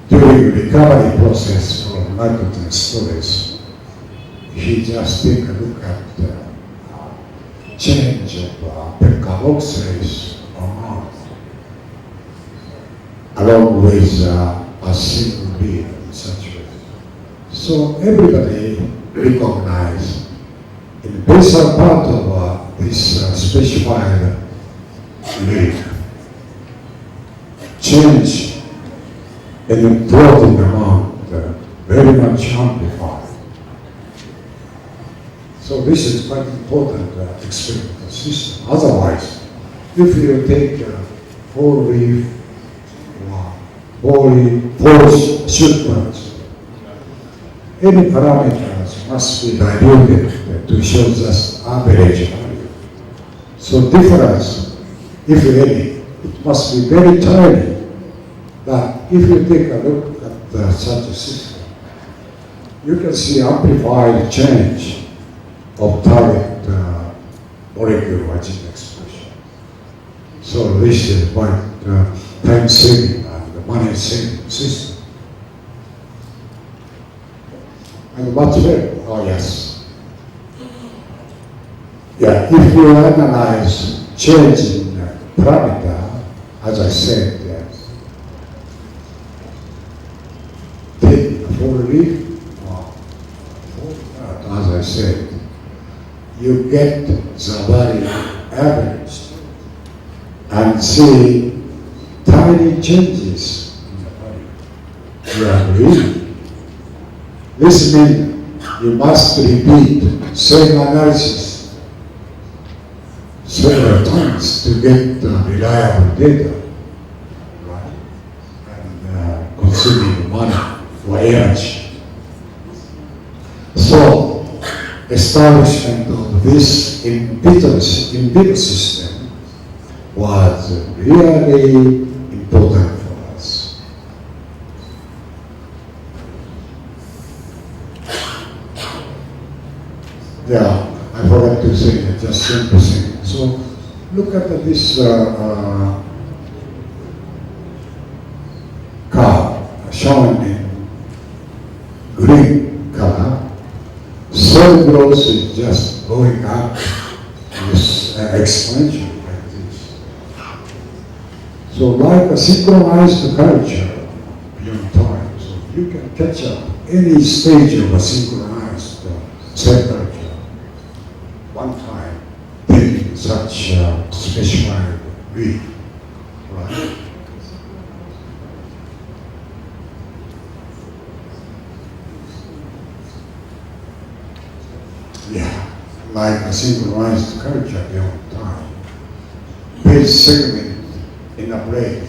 during during recovery process from nitrogen storage, he just take a look at the change of percarboxylase amount along with a single lead in such way. So everybody recognize in the basal part of this specified lead change in the protein amount very much amplified. So this is quite important experimental system. Otherwise, if you take a whole leaf or four sequence, any parameters must be diluted to show just average value. So difference, if any, it must be very tiny. But if you take a look at such a system, you can see amplified change of target molecular gene expression. So this is quite time-saving and money-saving system. And much better. Oh yes. Yeah, if you analyze change in parameter, as I said, yes, take a full leaf, as I said, you get the value averaged and see tiny changes in the value. You agree? This means you must repeat same analysis several times to get reliable data, right? And consuming money for energy. So, establishment of this in vitro system was really important for us. Yeah, I forgot to say just simple thing. So look at this curve shown in green color. Cell growth is just going up with expansion like this. So like a synchronized culture beyond time, so you can catch up any stage of a synchronized cell culture one time, taking such specified way, right? Yeah, like a synchronized culture beyond time. Page segment in a brain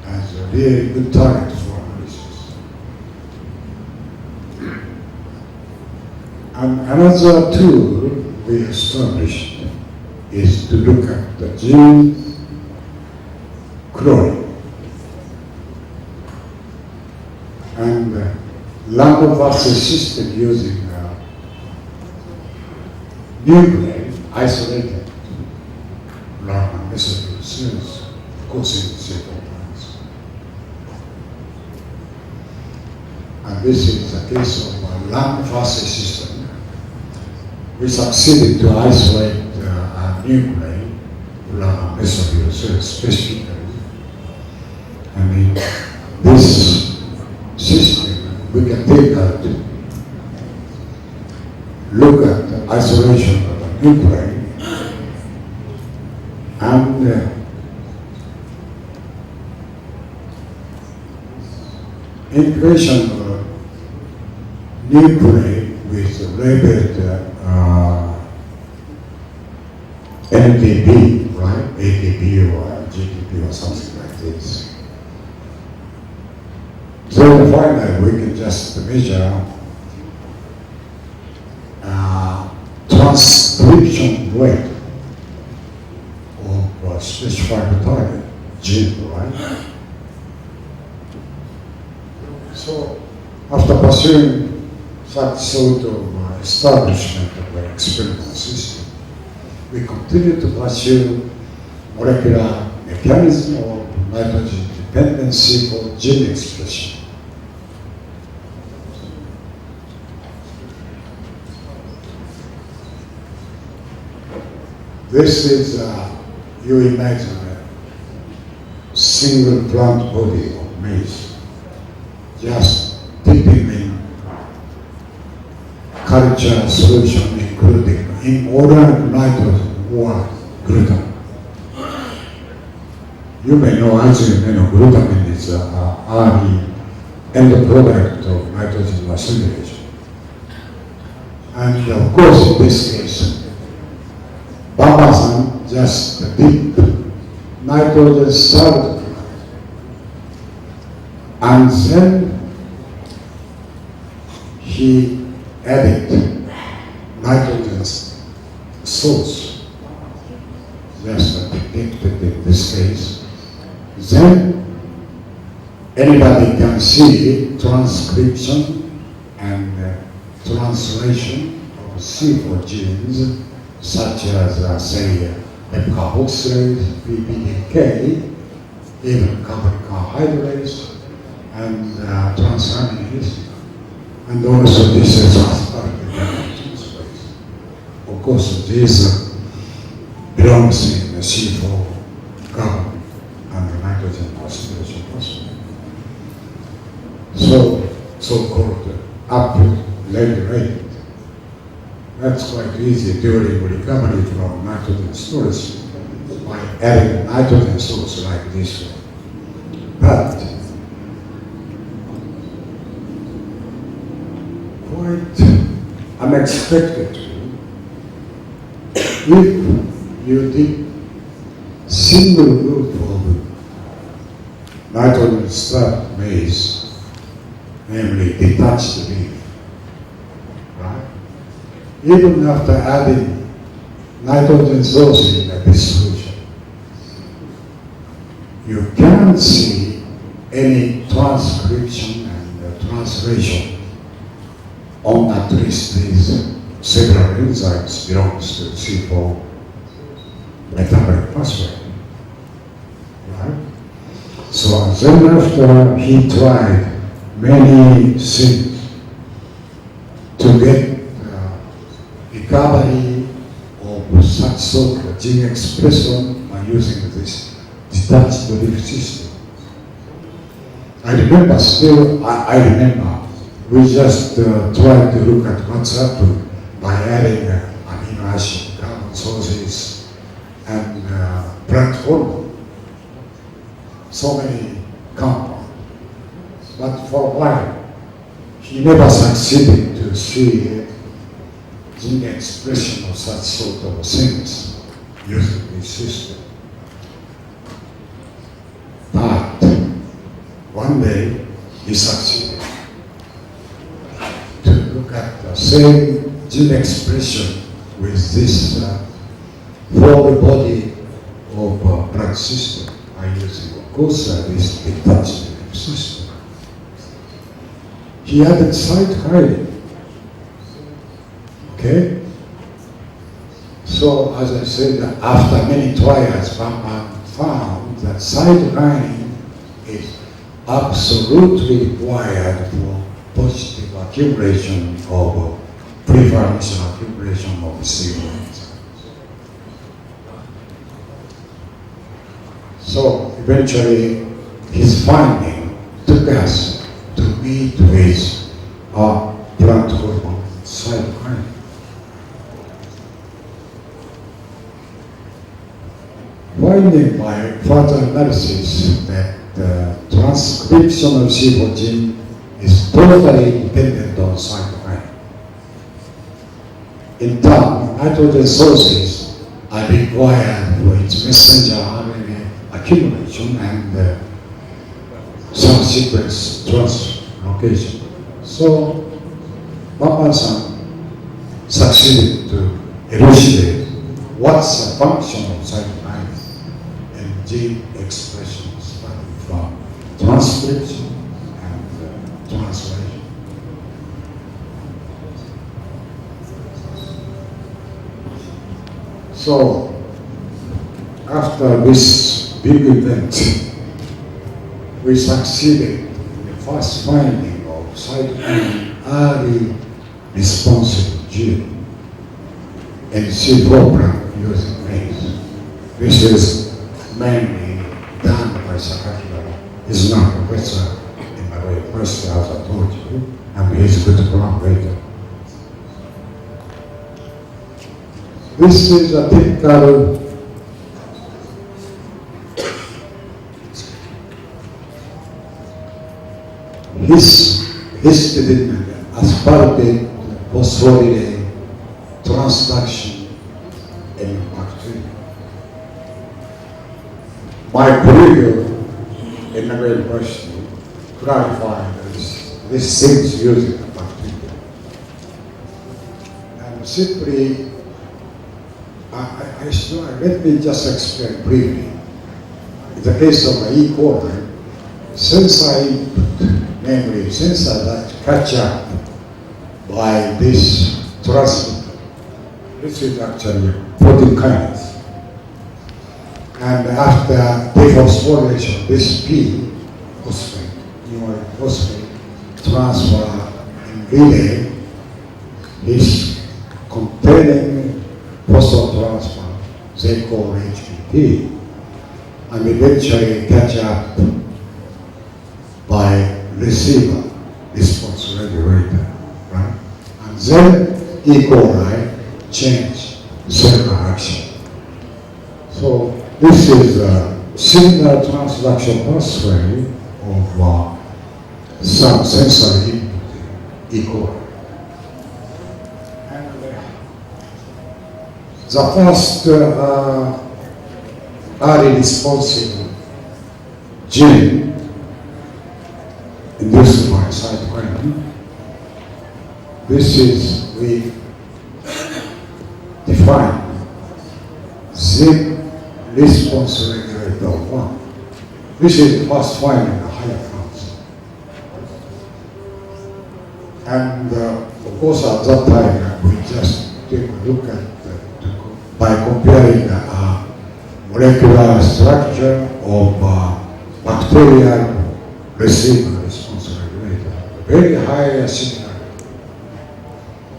as a really good target for analysis. And another tool we established is to look at the gene cloning and lambda versus system using nuclei isolated Raman messenger cells causing sequence. And this is a case of a lambda versus system. We succeeded to isolate a nuclei Raman messenger cells specifically. And in this system, we can take out look at the isolation of the nuclei and integration of nuclei with labeled NTP, right? ATP or GTP or something like this. So finally we can just measure transcription rate of a specified target gene, right? So, after pursuing such sort of establishment of an experimental system, we continue to pursue molecular mechanism of nitrogen dependency for gene expression This is, you imagine a single plant body of maize, just dipping in culture solution including inorganic nitrogen or glutamine. You may know, as you may know, glutamine is an early end product of nitrogen assimilation. And of course, in this case, Baba-san just dip nitrogen salt and then he added nitrogen source, just depicted in this case. Then anybody can see transcription and translation of C4 genes such as say carboxylase, PBDK, even carbonic carbohydrates and transaminase, and also this is aspartic nitrogen space. Of course, this belongs in the C4 carbon and the nitrogen assimilation process. So-called up-regulated. That's quite easy during recovery from nitrogen storage by adding nitrogen source like this way. But quite unexpectedly, if you did single group of nitrogen starved maize, namely detached leaf, right? Even after adding nitrogen source in this solution, you can't see any transcription and translation on at least these several enzymes belongs to C4 metabolic pathway. Right? So then after he tried many things to get recovery of such sort of gene expression by using this detached leaf system. I remember we just tried to look at what's happened by adding amino acid, carbon sources, and plant hormone. So many compounds. But for a while, he never succeeded to see gene expression of such sort of things using this system. But one day, he succeeded to look at the same gene expression with this whole body of blood system by using, of course, this detached system. He added site hiding. Okay? So, as I said, after many trials, Bamba found that site hiding is absolutely required for positive accumulation of preferential accumulation of C1. So eventually his finding took us to meet with our plant hormone cytokine. Finding by further analysis that the transcription of C4 gene is totally dependent on cytokine. In turn, nitrogen sources are required for its messenger RNA accumulation and subsequent translocation. So, Bamba-san succeeded to elucidate what's the function of cytokine and gene expression starting from transcription and translation. So, after this big event, we succeeded in the first finding of cytokine early responsive gene in C4 plant using maize. This is mainly done by Soerachman. He's not a professor in my university, as I told you, and he's a good collaborator. This is a typical histidine aspartate phosphorylated transduction in bacteria. My colleague in the university clarified this things using the bacteria. And simply, let me just explain briefly. In the case of E. coli, since I catch up by this transmitter, this is actually protein kinase. And after dephosphorylation, this P phosphate, phosphate transfer in relay is containing phosphotransfer, they call HPT, and eventually catch up by receiver response regulator, right? And then E. coli change cell action. So this is a similar transduction pathway of some sensory input in E. coli. And the first early responsive gene induced by cytokine. This is, we define ZIP response regulator 1. This is the first finding in the higher France. And of course at that time we just take a look at by comparing the molecular structure of bacterial receiver response regulator, very high signal,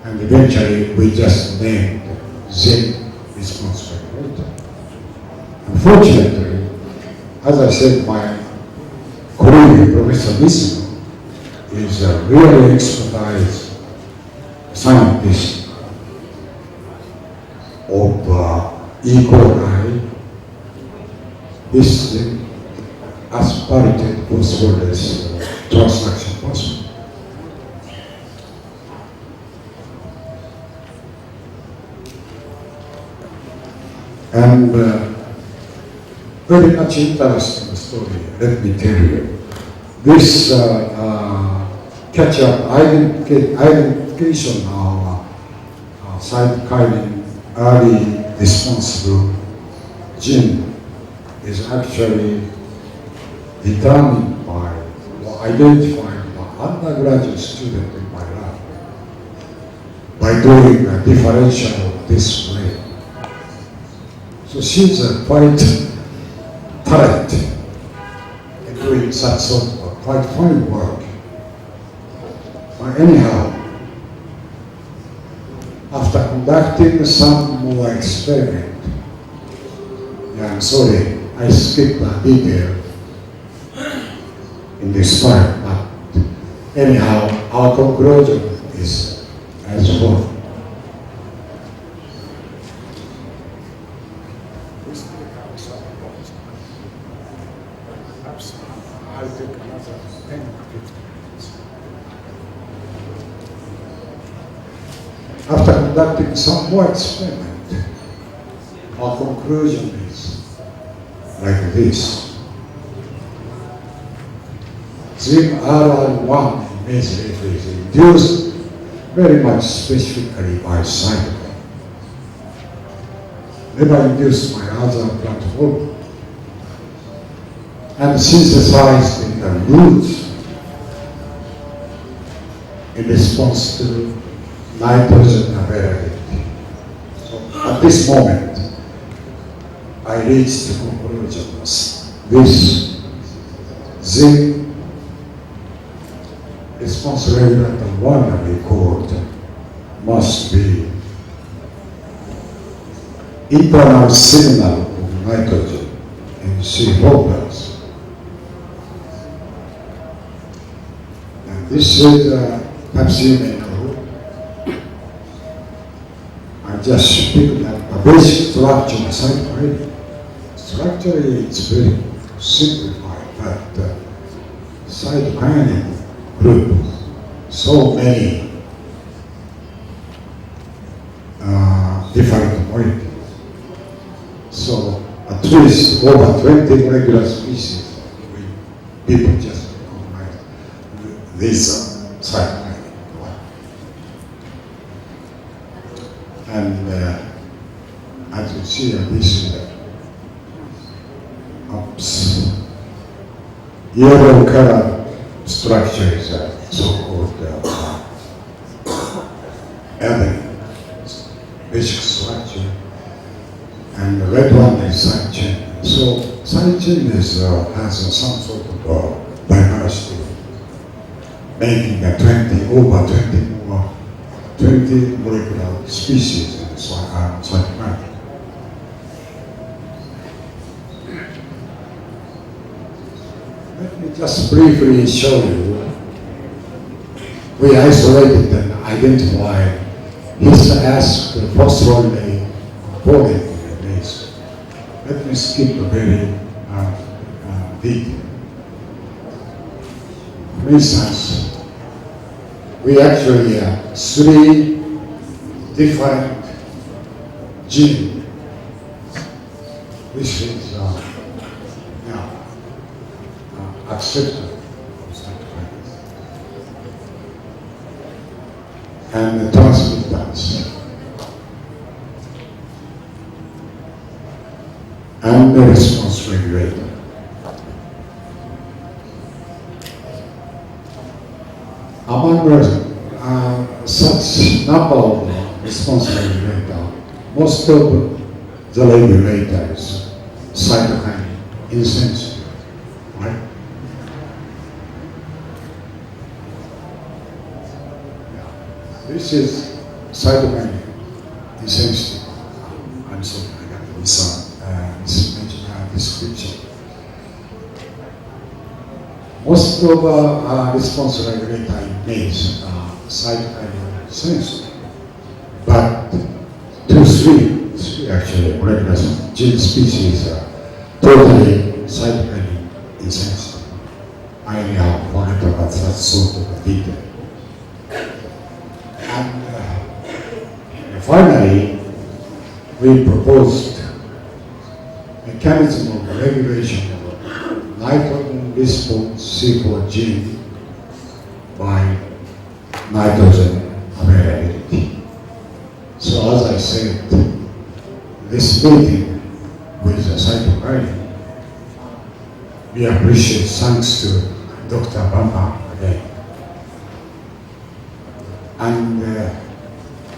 and eventually we just named ZIP response regulator. Unfortunately, as I said, my colleague, Professor Mahasiswa, is a really expertise scientist of E. coli, this aspartate phosphorylase transduction pathway. And very much interesting story, let me tell you. This catch-up identification of cytokine early responsible gene is actually determined by or identified by undergraduate student in my lab by doing a differential this way. So she's a quite talent in doing such sort of quite fine work. But anyhow, after conducting some more experiment, yeah, I'm sorry, I skipped a detail in this part, but anyhow, our conclusion is as follows. I'll take another 10 or 15 minutes. After conducting some more experiment, our conclusion is like this. ZIM-RR1 immediately is induced very much specifically by cytokine, never induced by other platform, and synthesized in the roots in response to nitrogen availability. So at this moment, I reached the conclusion this ZIM response regulator 1 record must be internal signal of nitrogen in C4 plus. And this is perhaps you may know. I just picked up the basic structure of cytokine. Structure is very simplified, but cytokine group, so many different molecules. So at least over 20 molecular species, people just recognize these cytokine. And as you see, this is yellow color structure is so-called basic structure, and the red one is side chain. So side chain is, has some sort of diversity, making a 20 molecular species in the cytokine. Let me just briefly show you. We isolated and identified his phosphorylate component in the base. Let me skip a very detail. For instance, we actually have 3 different genes. This is acceptable and the transmittance and the response regulator. Among such number of response regulator, most of the regulators cytokine insensitive, right? This is cytokine insensitive. I'm sorry, I got description. Most of response regulator in maize are cytokine sensitive, but 3 actually molecular gene species are totally cytokine insensitive. I now forget about that sort of detail. And finally, we proposed mechanism of regulation of nitrogen response C4 gene by nitrogen availability. So as I said, this meeting with the cytokine, we appreciate, thanks to Dr. Bamba again. And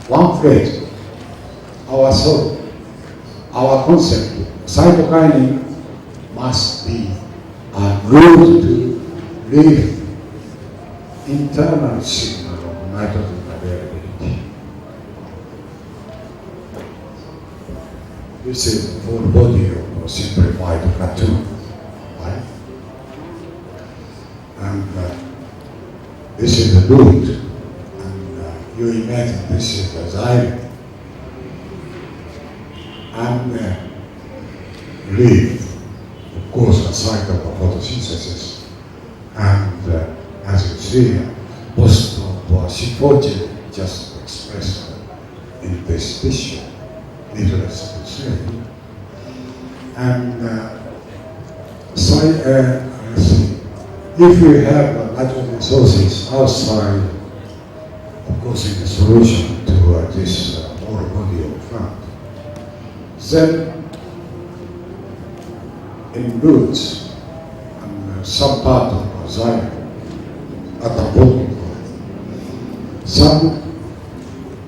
one phrase, our thought, our concept, cytokine must be a route to leave internal signal of nitrogen availability. This is the full body of a simplified cartoon, right? And this is the root. You imagine this is the xylem and leaf, of course, a cycle of photosynthesis. And as you see, most of C4 gene just expressed in this tissue, needless to say. And if we have nitrogen sources outside, of course, in the solution to this whole body of plant, then in roots and some part of the xylem at the bottom, some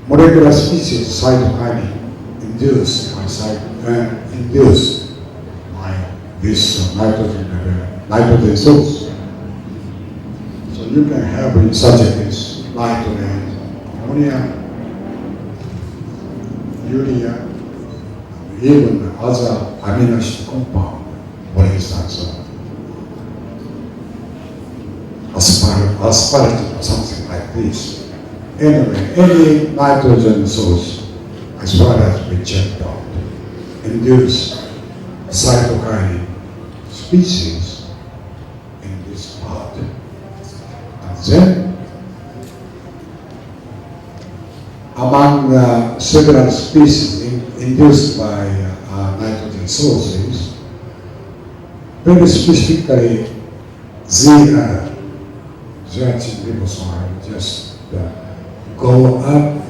molecular species cytokine induced by this nitrogen source. So you can have in such a case nitrogen, ammonia, urea, even other amino acid compound, for instance, aspartate or something like this. Anyway, any nitrogen source, as far as we checked out, induce cytokine species in this part. And then, among several species induced by nitrogen sources, very specifically, ZR, zeaxanthin ribosyme, just go up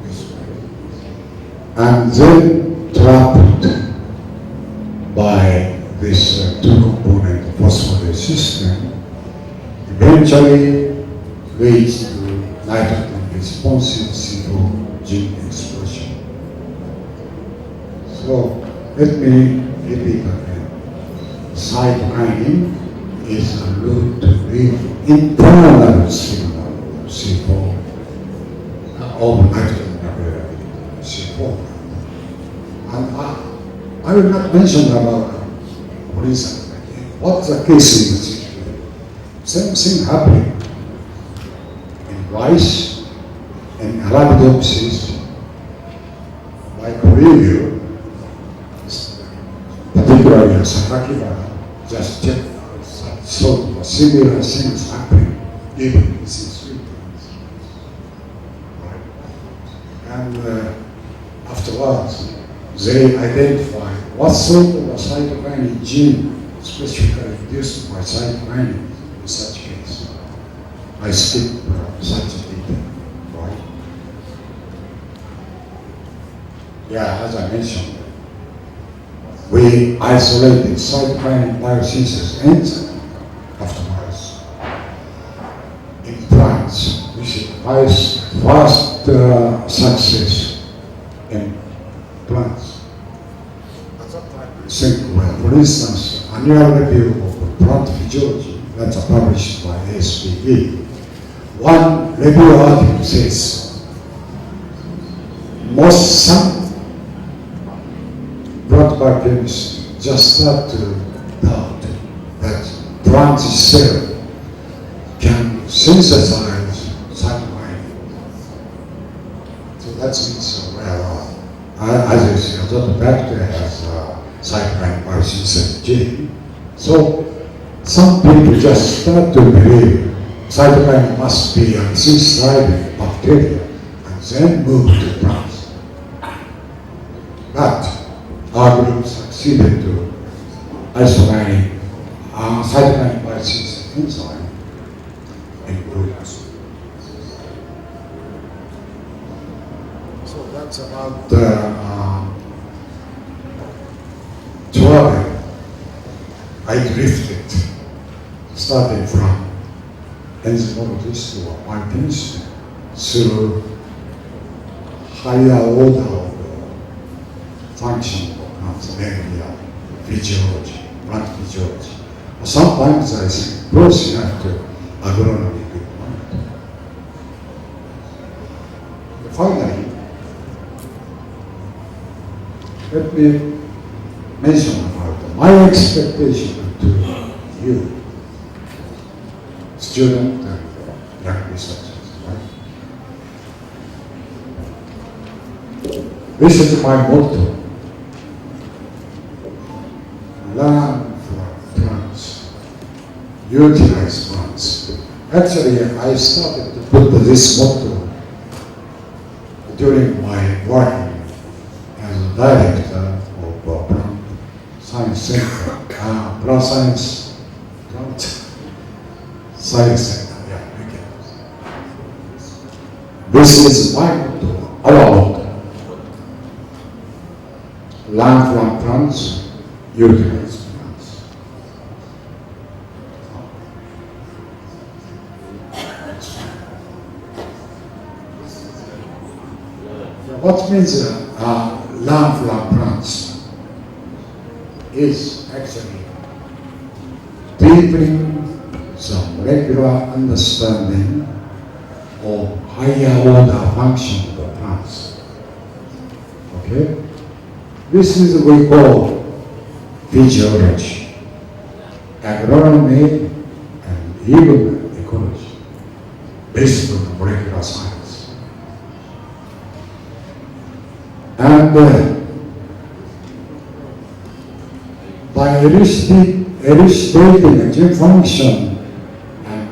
this way, and then trapped by this two-component phosphorus system, eventually leads to nitrogen responsive C4 gene expression. So let me repeat again. Cytokinin is a route to the internal signal of C4 of nitrogen availability, C4. And I will not mention about for instance, what's the case in the situation? Same thing happening in rice and Arabidopsis, like Kuliah, particularly in Sakakibara, just check sort of similar things happening even in these regions. Right? And afterwards, they identify what sort of a cytokinin gene specifically induced by cytokinin in such case. I skip such a detail, right? Yeah, as I mentioned, we isolated cytokinin biosynthesis enzyme afterwards in plants, which is first success in plants. At that time, we think, well, for instance, annual review of plant physiology that's published by ASPE. One review article says, some plant biochemists just start to doubt that plant itself can synthesize cytokinin. So that means, well, as you see, the bacteria has cytokine biosynthesis gene. So some people just start to believe cytokine must be a synthesized bacteria and then move to plants. But our group succeeded to isolate cytokine biosynthesis enzyme in glucose. So that's about the travel I drifted, starting from enzymologist or biochemist through higher order of function of plants, namely physiology, plant physiology. Sometimes I think close enough to agronomy equipment. Finally, let me mention about my expectation to you, student and young researchers, right? This is my motto. Learn from plants, utilize plants. Actually, I started to put this motto during my work as a director of Plant Science Center, Plant Science Center, yeah, okay. This is my motto, our motto. Learn from plants, utilize plants. What means learn from plants is actually deepening some regular understanding of higher order function of the plants. Okay? This is what we call physiology, agronomy, and even ecology, based on molecular science. And by elucidating a gene function and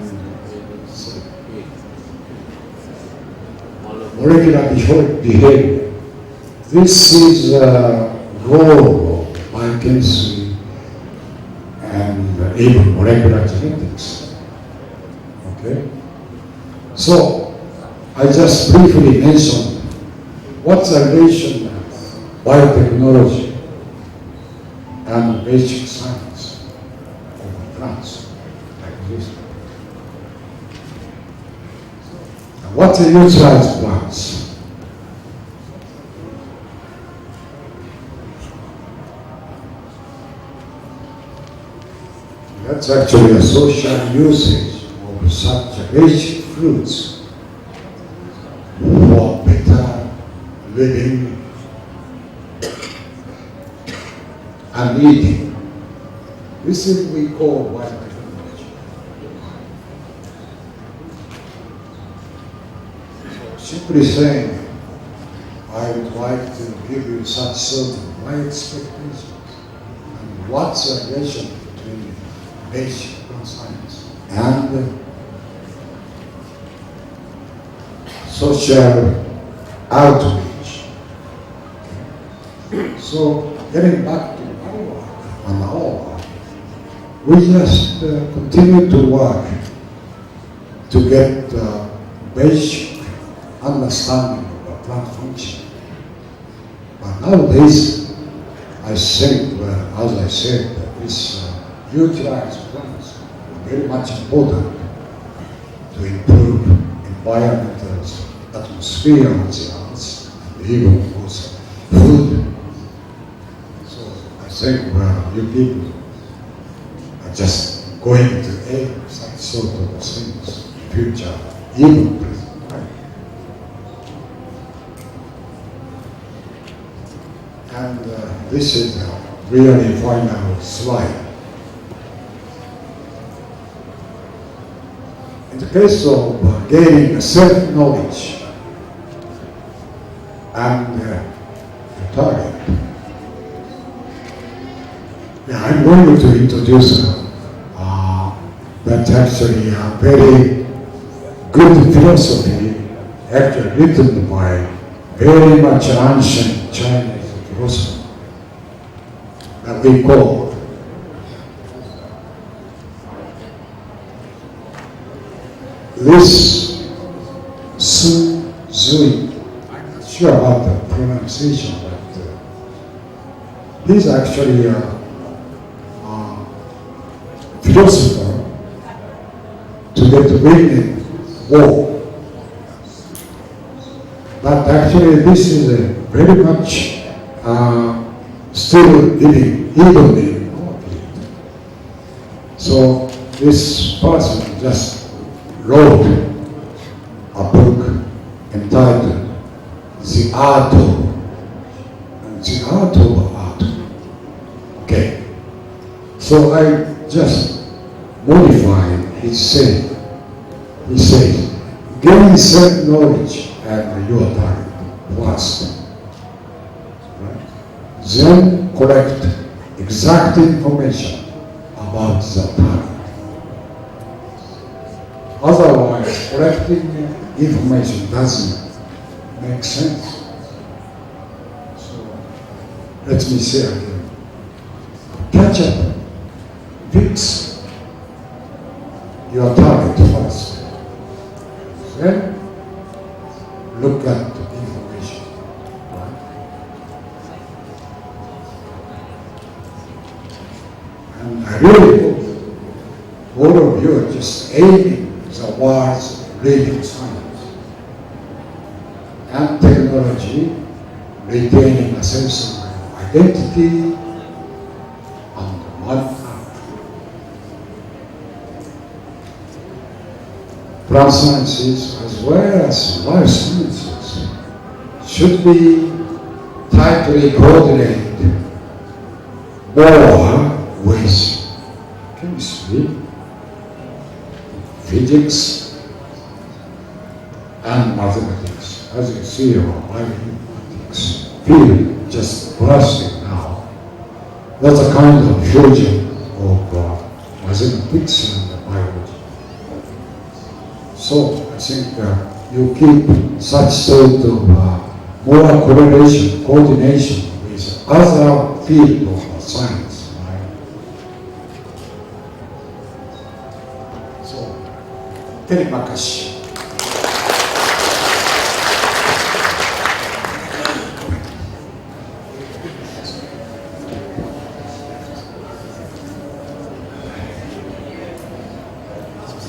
molecular behavior, this is a role of biochemistry and even molecular genetics. Okay? So, I just briefly mentioned what's the relation of biotechnology and basic science of plants like this. And what they utilize plants? That's actually a social usage of such basic fruits for better living and eating. This is what we call biotechnology. So simply saying, I would like to give you such sort of my expectations and what's the relation between basic science and social outreach. So getting back to our work, we just continue to work to get basic understanding of the plant function. But nowadays, I think, as I said, this utilized plants are very much important to improve environmental atmosphere on the earth, even also food. So I think you people are just going to aim such sort of things in future, even present time. And this is a really final slide. In the case of gaining self-knowledge and the target, I'm going to introduce that actually a very good philosophy, actually written by very much ancient Chinese philosopher that we call this Su Zui. I'm not sure about the pronunciation, but he's actually a philosopher to get winning war. But actually this is a very much still living even in our field. So this person just wrote a book entitled The Art of Art. Okay. So I just modified his saying. He says, gain self-knowledge and your target first. Right? Then collect exact information about the target. Otherwise, collecting information doesn't make sense. So, let me say again. Catch up. Fix your target first. Then, look at the information. Right? And I really hope all of you are just aiming towards reading science and technology, retaining a sense of identity and one heart. Plant sciences as well as life sciences should be tightly coordinated or with chemistry, physics, and mathematics. As you see, mathematics field just bursting now. That's a kind of fusion of mathematics and biology. So I think you keep such sort of more correlation, coordination with other field of science. Right? So, telemakashi.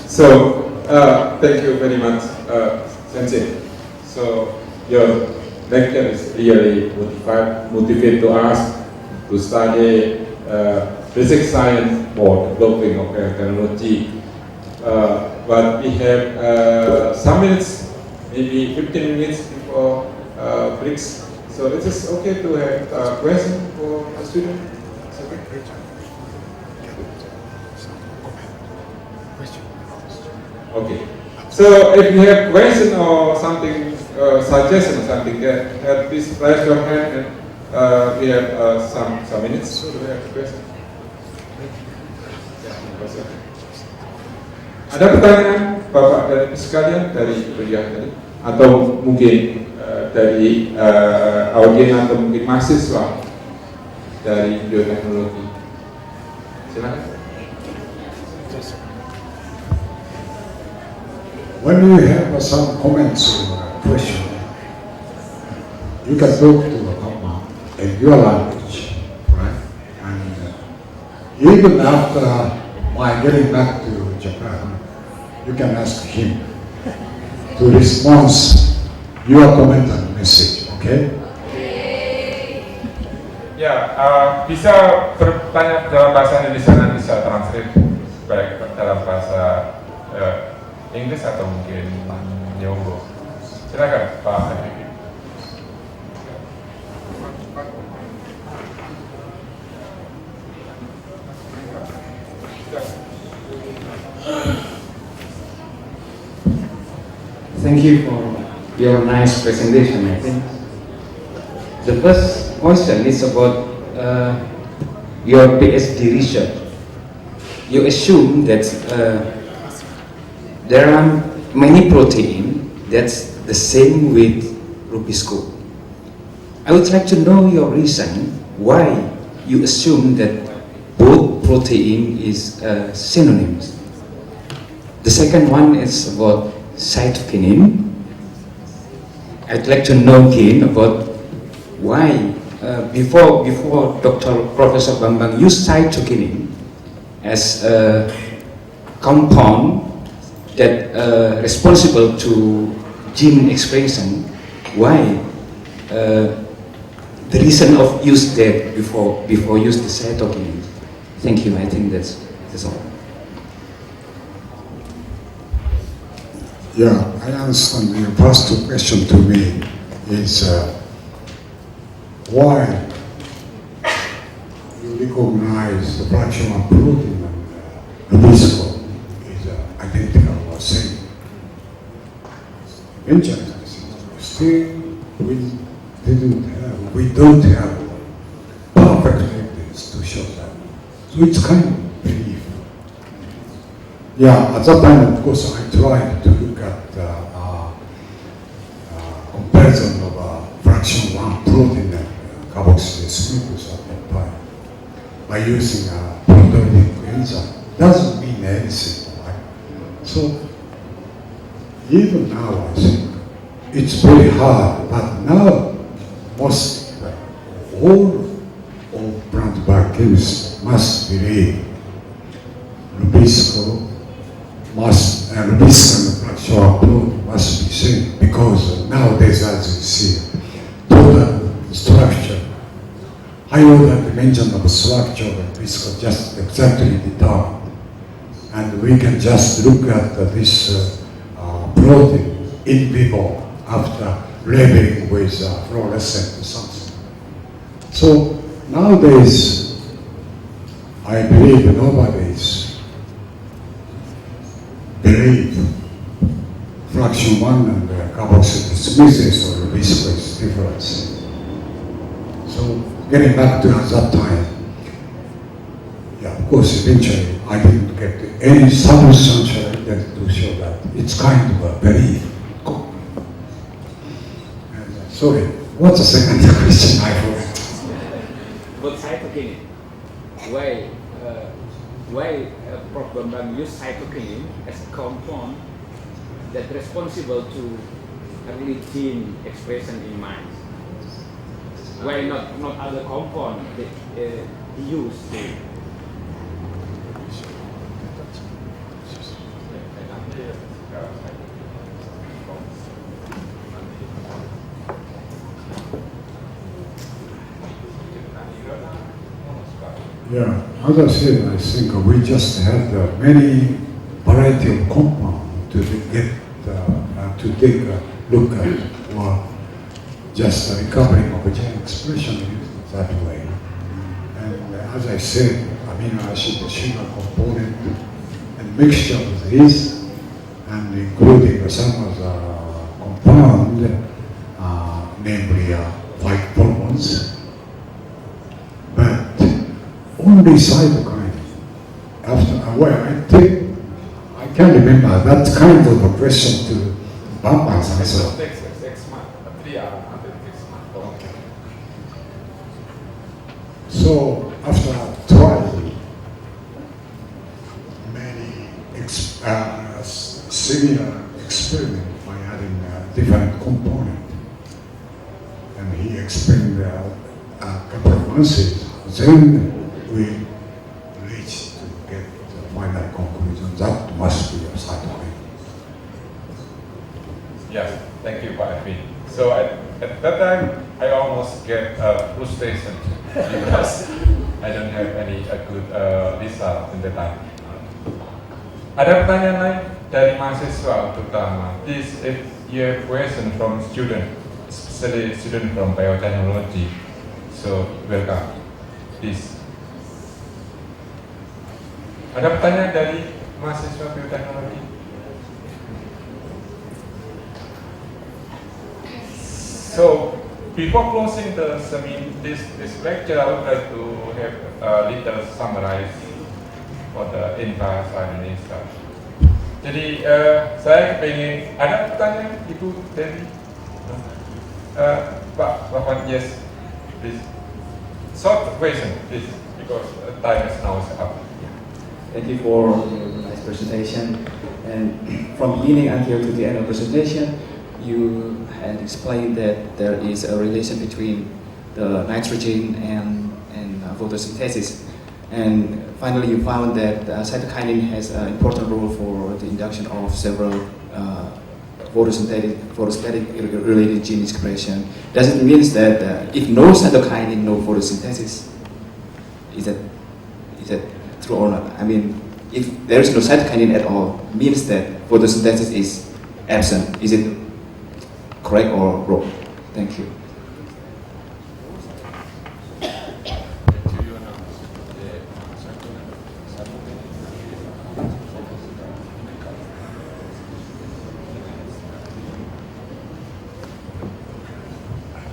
So, thank you very much, Sensei. So, your lecture is really motivate to us to study basic science for developing of technology. But we have some minutes, maybe 15 minutes before breaks. So, it is okay to have a question for a student? It's okay? Okay. So if you have question or something, suggestion or something, please raise your hand and we have some minutes. So do we have a question? Ada pertanyaan Bapak dan Ibu sekalian dari kuliah tadi, atau mungkin dari audien atau mungkin mahasiswa dari bioteknologi? Silakan. When you have some comments or question, you can talk to the Papa in your language, right? And even after my getting back to Japan, you can ask him to respond your comment and message, okay? Ya, bisa bertanya dalam bahasa Indonesia dan bisa translate baik dalam bahasa Inggris atau mungkin Nyonggo. Silakan Pak Habibie. Thank you for your nice presentation. I think the first question is about your PhD research. You assume that there are many proteins that's the same with Rubisco. I would like to know your reason why you assume that both protein is synonyms. The second one is about cytokinin. I'd like to know again about why before Professor Bambang used cytokinin as a compound that responsible to gene expression, why the reason of use that before use the cytokinin. Thank you. I think that's all. Yeah, I understand. Your first question to me is why you recognize the fraction of protein and Rubisco is identical or same. Eventually, still we don't have perfect evidence to show that. So it's kind of belief. Yeah, at that time, of course, I tried to look at comparison of fraction 1 protein and carboxylase glucose at that time by using a proteolytic enzyme. Doesn't mean anything, right? So even now, I think it's very hard, but now most all of plant biochemists must believe Rubisco and fractional protein must be same, because nowadays, as you see, total structure, high order dimension of structure of Rubisco just exactly determined. And we can just look at this protein in vivo after labeling with fluorescent or something. So nowadays, I believe nobody is believe fraction 1 and carboxylic species or viscous difference. So getting back to that time, yeah, of course, eventually I didn't get any circumstantial evidence to show that it's kind of a belief. Sorry, what's the second question? I forgot. But cytokinin, why problem use cytokinin as a compound that's responsible to early gene expression in mind? Why not other compound that used to? Yeah, as I said, I think we just had many variety of compound to get to take a look at, or just recovering of gene expression that way. And as I said, amino acid, sugar component, and mixture of these, and including some of the compound, namely white hormones, but only cytokine. After I can't remember that kind of a question to Bamban's answer. So after trying many similar experiments by adding different component, and he explained a couple of answers, then we reached to get the final conclusion that must be a cytokine. Yes, thank you, Pak Edwin. So at that time, I almost get frustration because I don't have any good result in the time. Ada pertanyaan lain dari mahasiswa terutama. This is your question from student, especially student from biotechnology. So welcome. Please. Ada pertanyaan dari mahasiswa bioteknologi? So, before closing this lecture, I would like to have a little summarize for the infrastructure ini stuff. Jadi, saya ingin ada pertanyaan Ibu dari Pak Rahman, yes, please. Short question, please, because time is now up. Thank you for the nice presentation. And from beginning until to the end of the presentation, you had explained that there is a relation between the nitrogen and photosynthesis. And finally, you found that cytokinin has an important role for the induction of several photostatic related gene expression. Does it mean that if no cytokinin, no photosynthesis? Is that true or not? I mean, if there is no cytokinin at all, means that photosynthesis is absent. Is it correct or wrong? Thank you.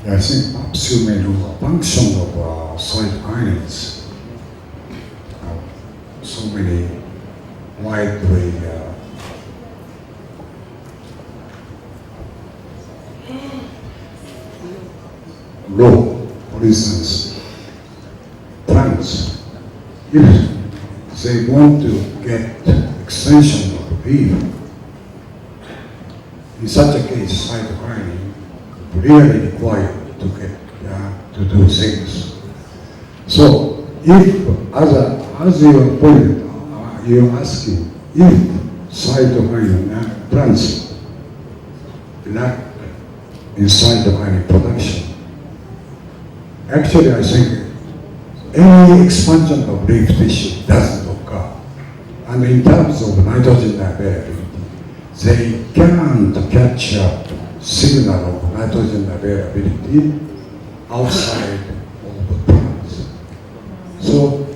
I think perhaps you may know a function of cytokinins. So many widely low, for instance, plants, if they want to get extension of the leaf, in such a case, cytokinin really required to get to do things. So, if as your point, you're asking if cytokinin plants lack in cytokinin production, actually I think any expansion of leaf tissue doesn't occur. And in terms of nitrogen availability, they can't catch up signal of nitrogen availability outside of the plants. So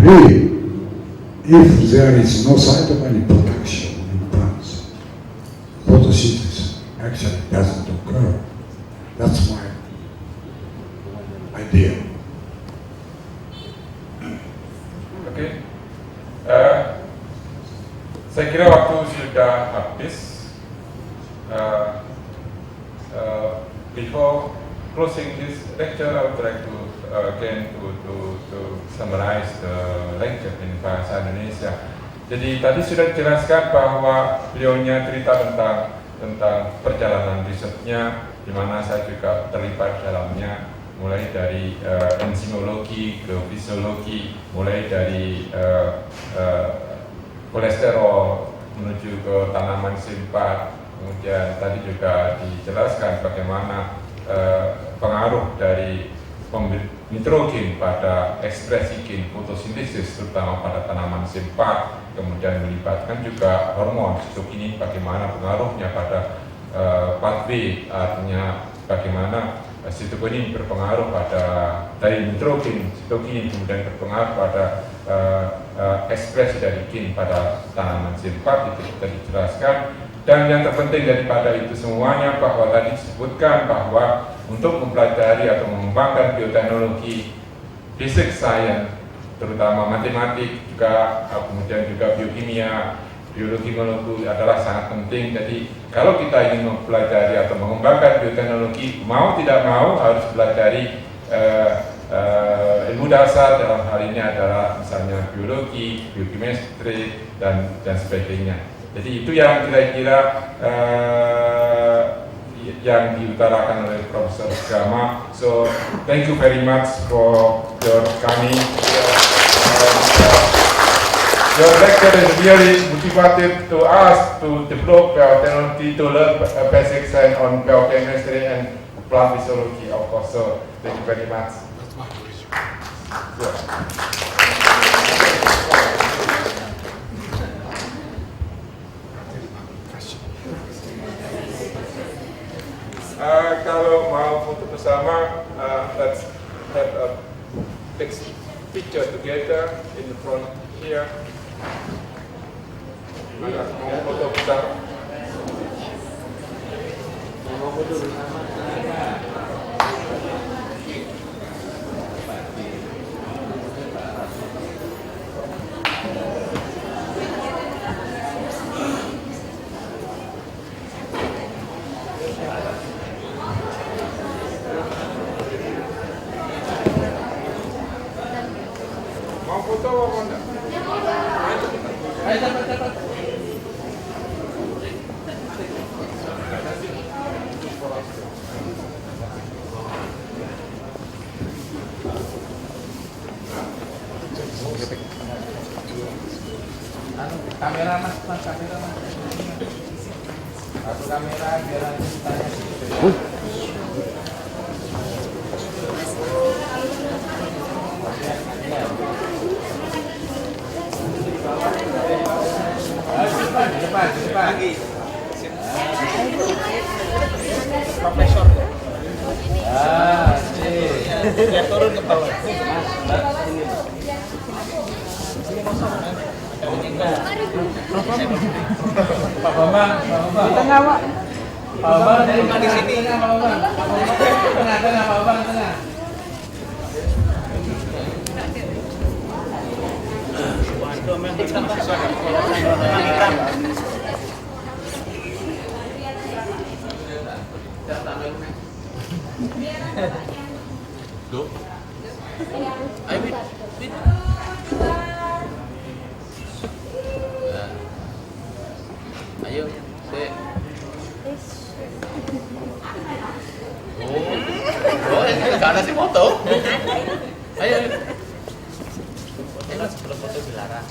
really, if there is no cytokine production in plants, photosynthesis actually doesn't occur. That's my idea. Oke. Saya kira waktu sudah habis. Before closing this lecture, I would like to again to summarize the lecture in bahasa Indonesia. Jadi tadi sudah dijelaskan bahwa beliaunya cerita tentang perjalanan risetnya, di mana saya juga terlibat dalamnya, mulai dari enzimologi ke fisiologi, mulai dari kolesterol menuju ke tanaman simpat. Kemudian tadi juga dijelaskan bagaimana pengaruh dari nitrogen pada ekspresi gen fotosintesis, terutama pada tanaman simpat. Kemudian melibatkan juga hormon sitokinin, bagaimana pengaruhnya pada pathway, artinya bagaimana sitokinin berpengaruh pada dari nitrogen, sitokinin kemudian berpengaruh pada ekspresi dari gen pada tanaman simpat. Itu sudah dijelaskan. Dan yang terpenting daripada itu semuanya, bahwa tadi disebutkan bahwa untuk mempelajari atau mengembangkan bioteknologi, basic science, terutama matematik, juga kemudian juga biokimia, biologi molekul adalah sangat penting. Jadi kalau kita ingin mempelajari atau mengembangkan bioteknologi, mau tidak mau harus pelajari ilmu dasar. Dalam hal ini adalah misalnya biologi, biochemistry, dan sebagainya. Jadi itu yang kira-kira yang diutarakan oleh Profesor Gama. So thank you very much for your coming. Your lecture is really motivated to us to develop biotechnology, to learn basic science on biochemistry and plant physiology, of course. So thank you very much. That's my pleasure. Kalau mau foto bersama, let's have a picture together in the front here. Gimana? Mau foto bersama? Mau foto bersama? Kamera mas, kamera mas. Satu kamera biar nanti tanya. Depan. Lagi. Profesor. Dia turun ke bawah. Pak Bambang, di tengah Pak. Pak Bambang di sini. Pak Bambang, tengah, Pak Bambang tengah. Ayo, ini nggak ada sih foto. Ayo. Foto sebelum foto dilarang.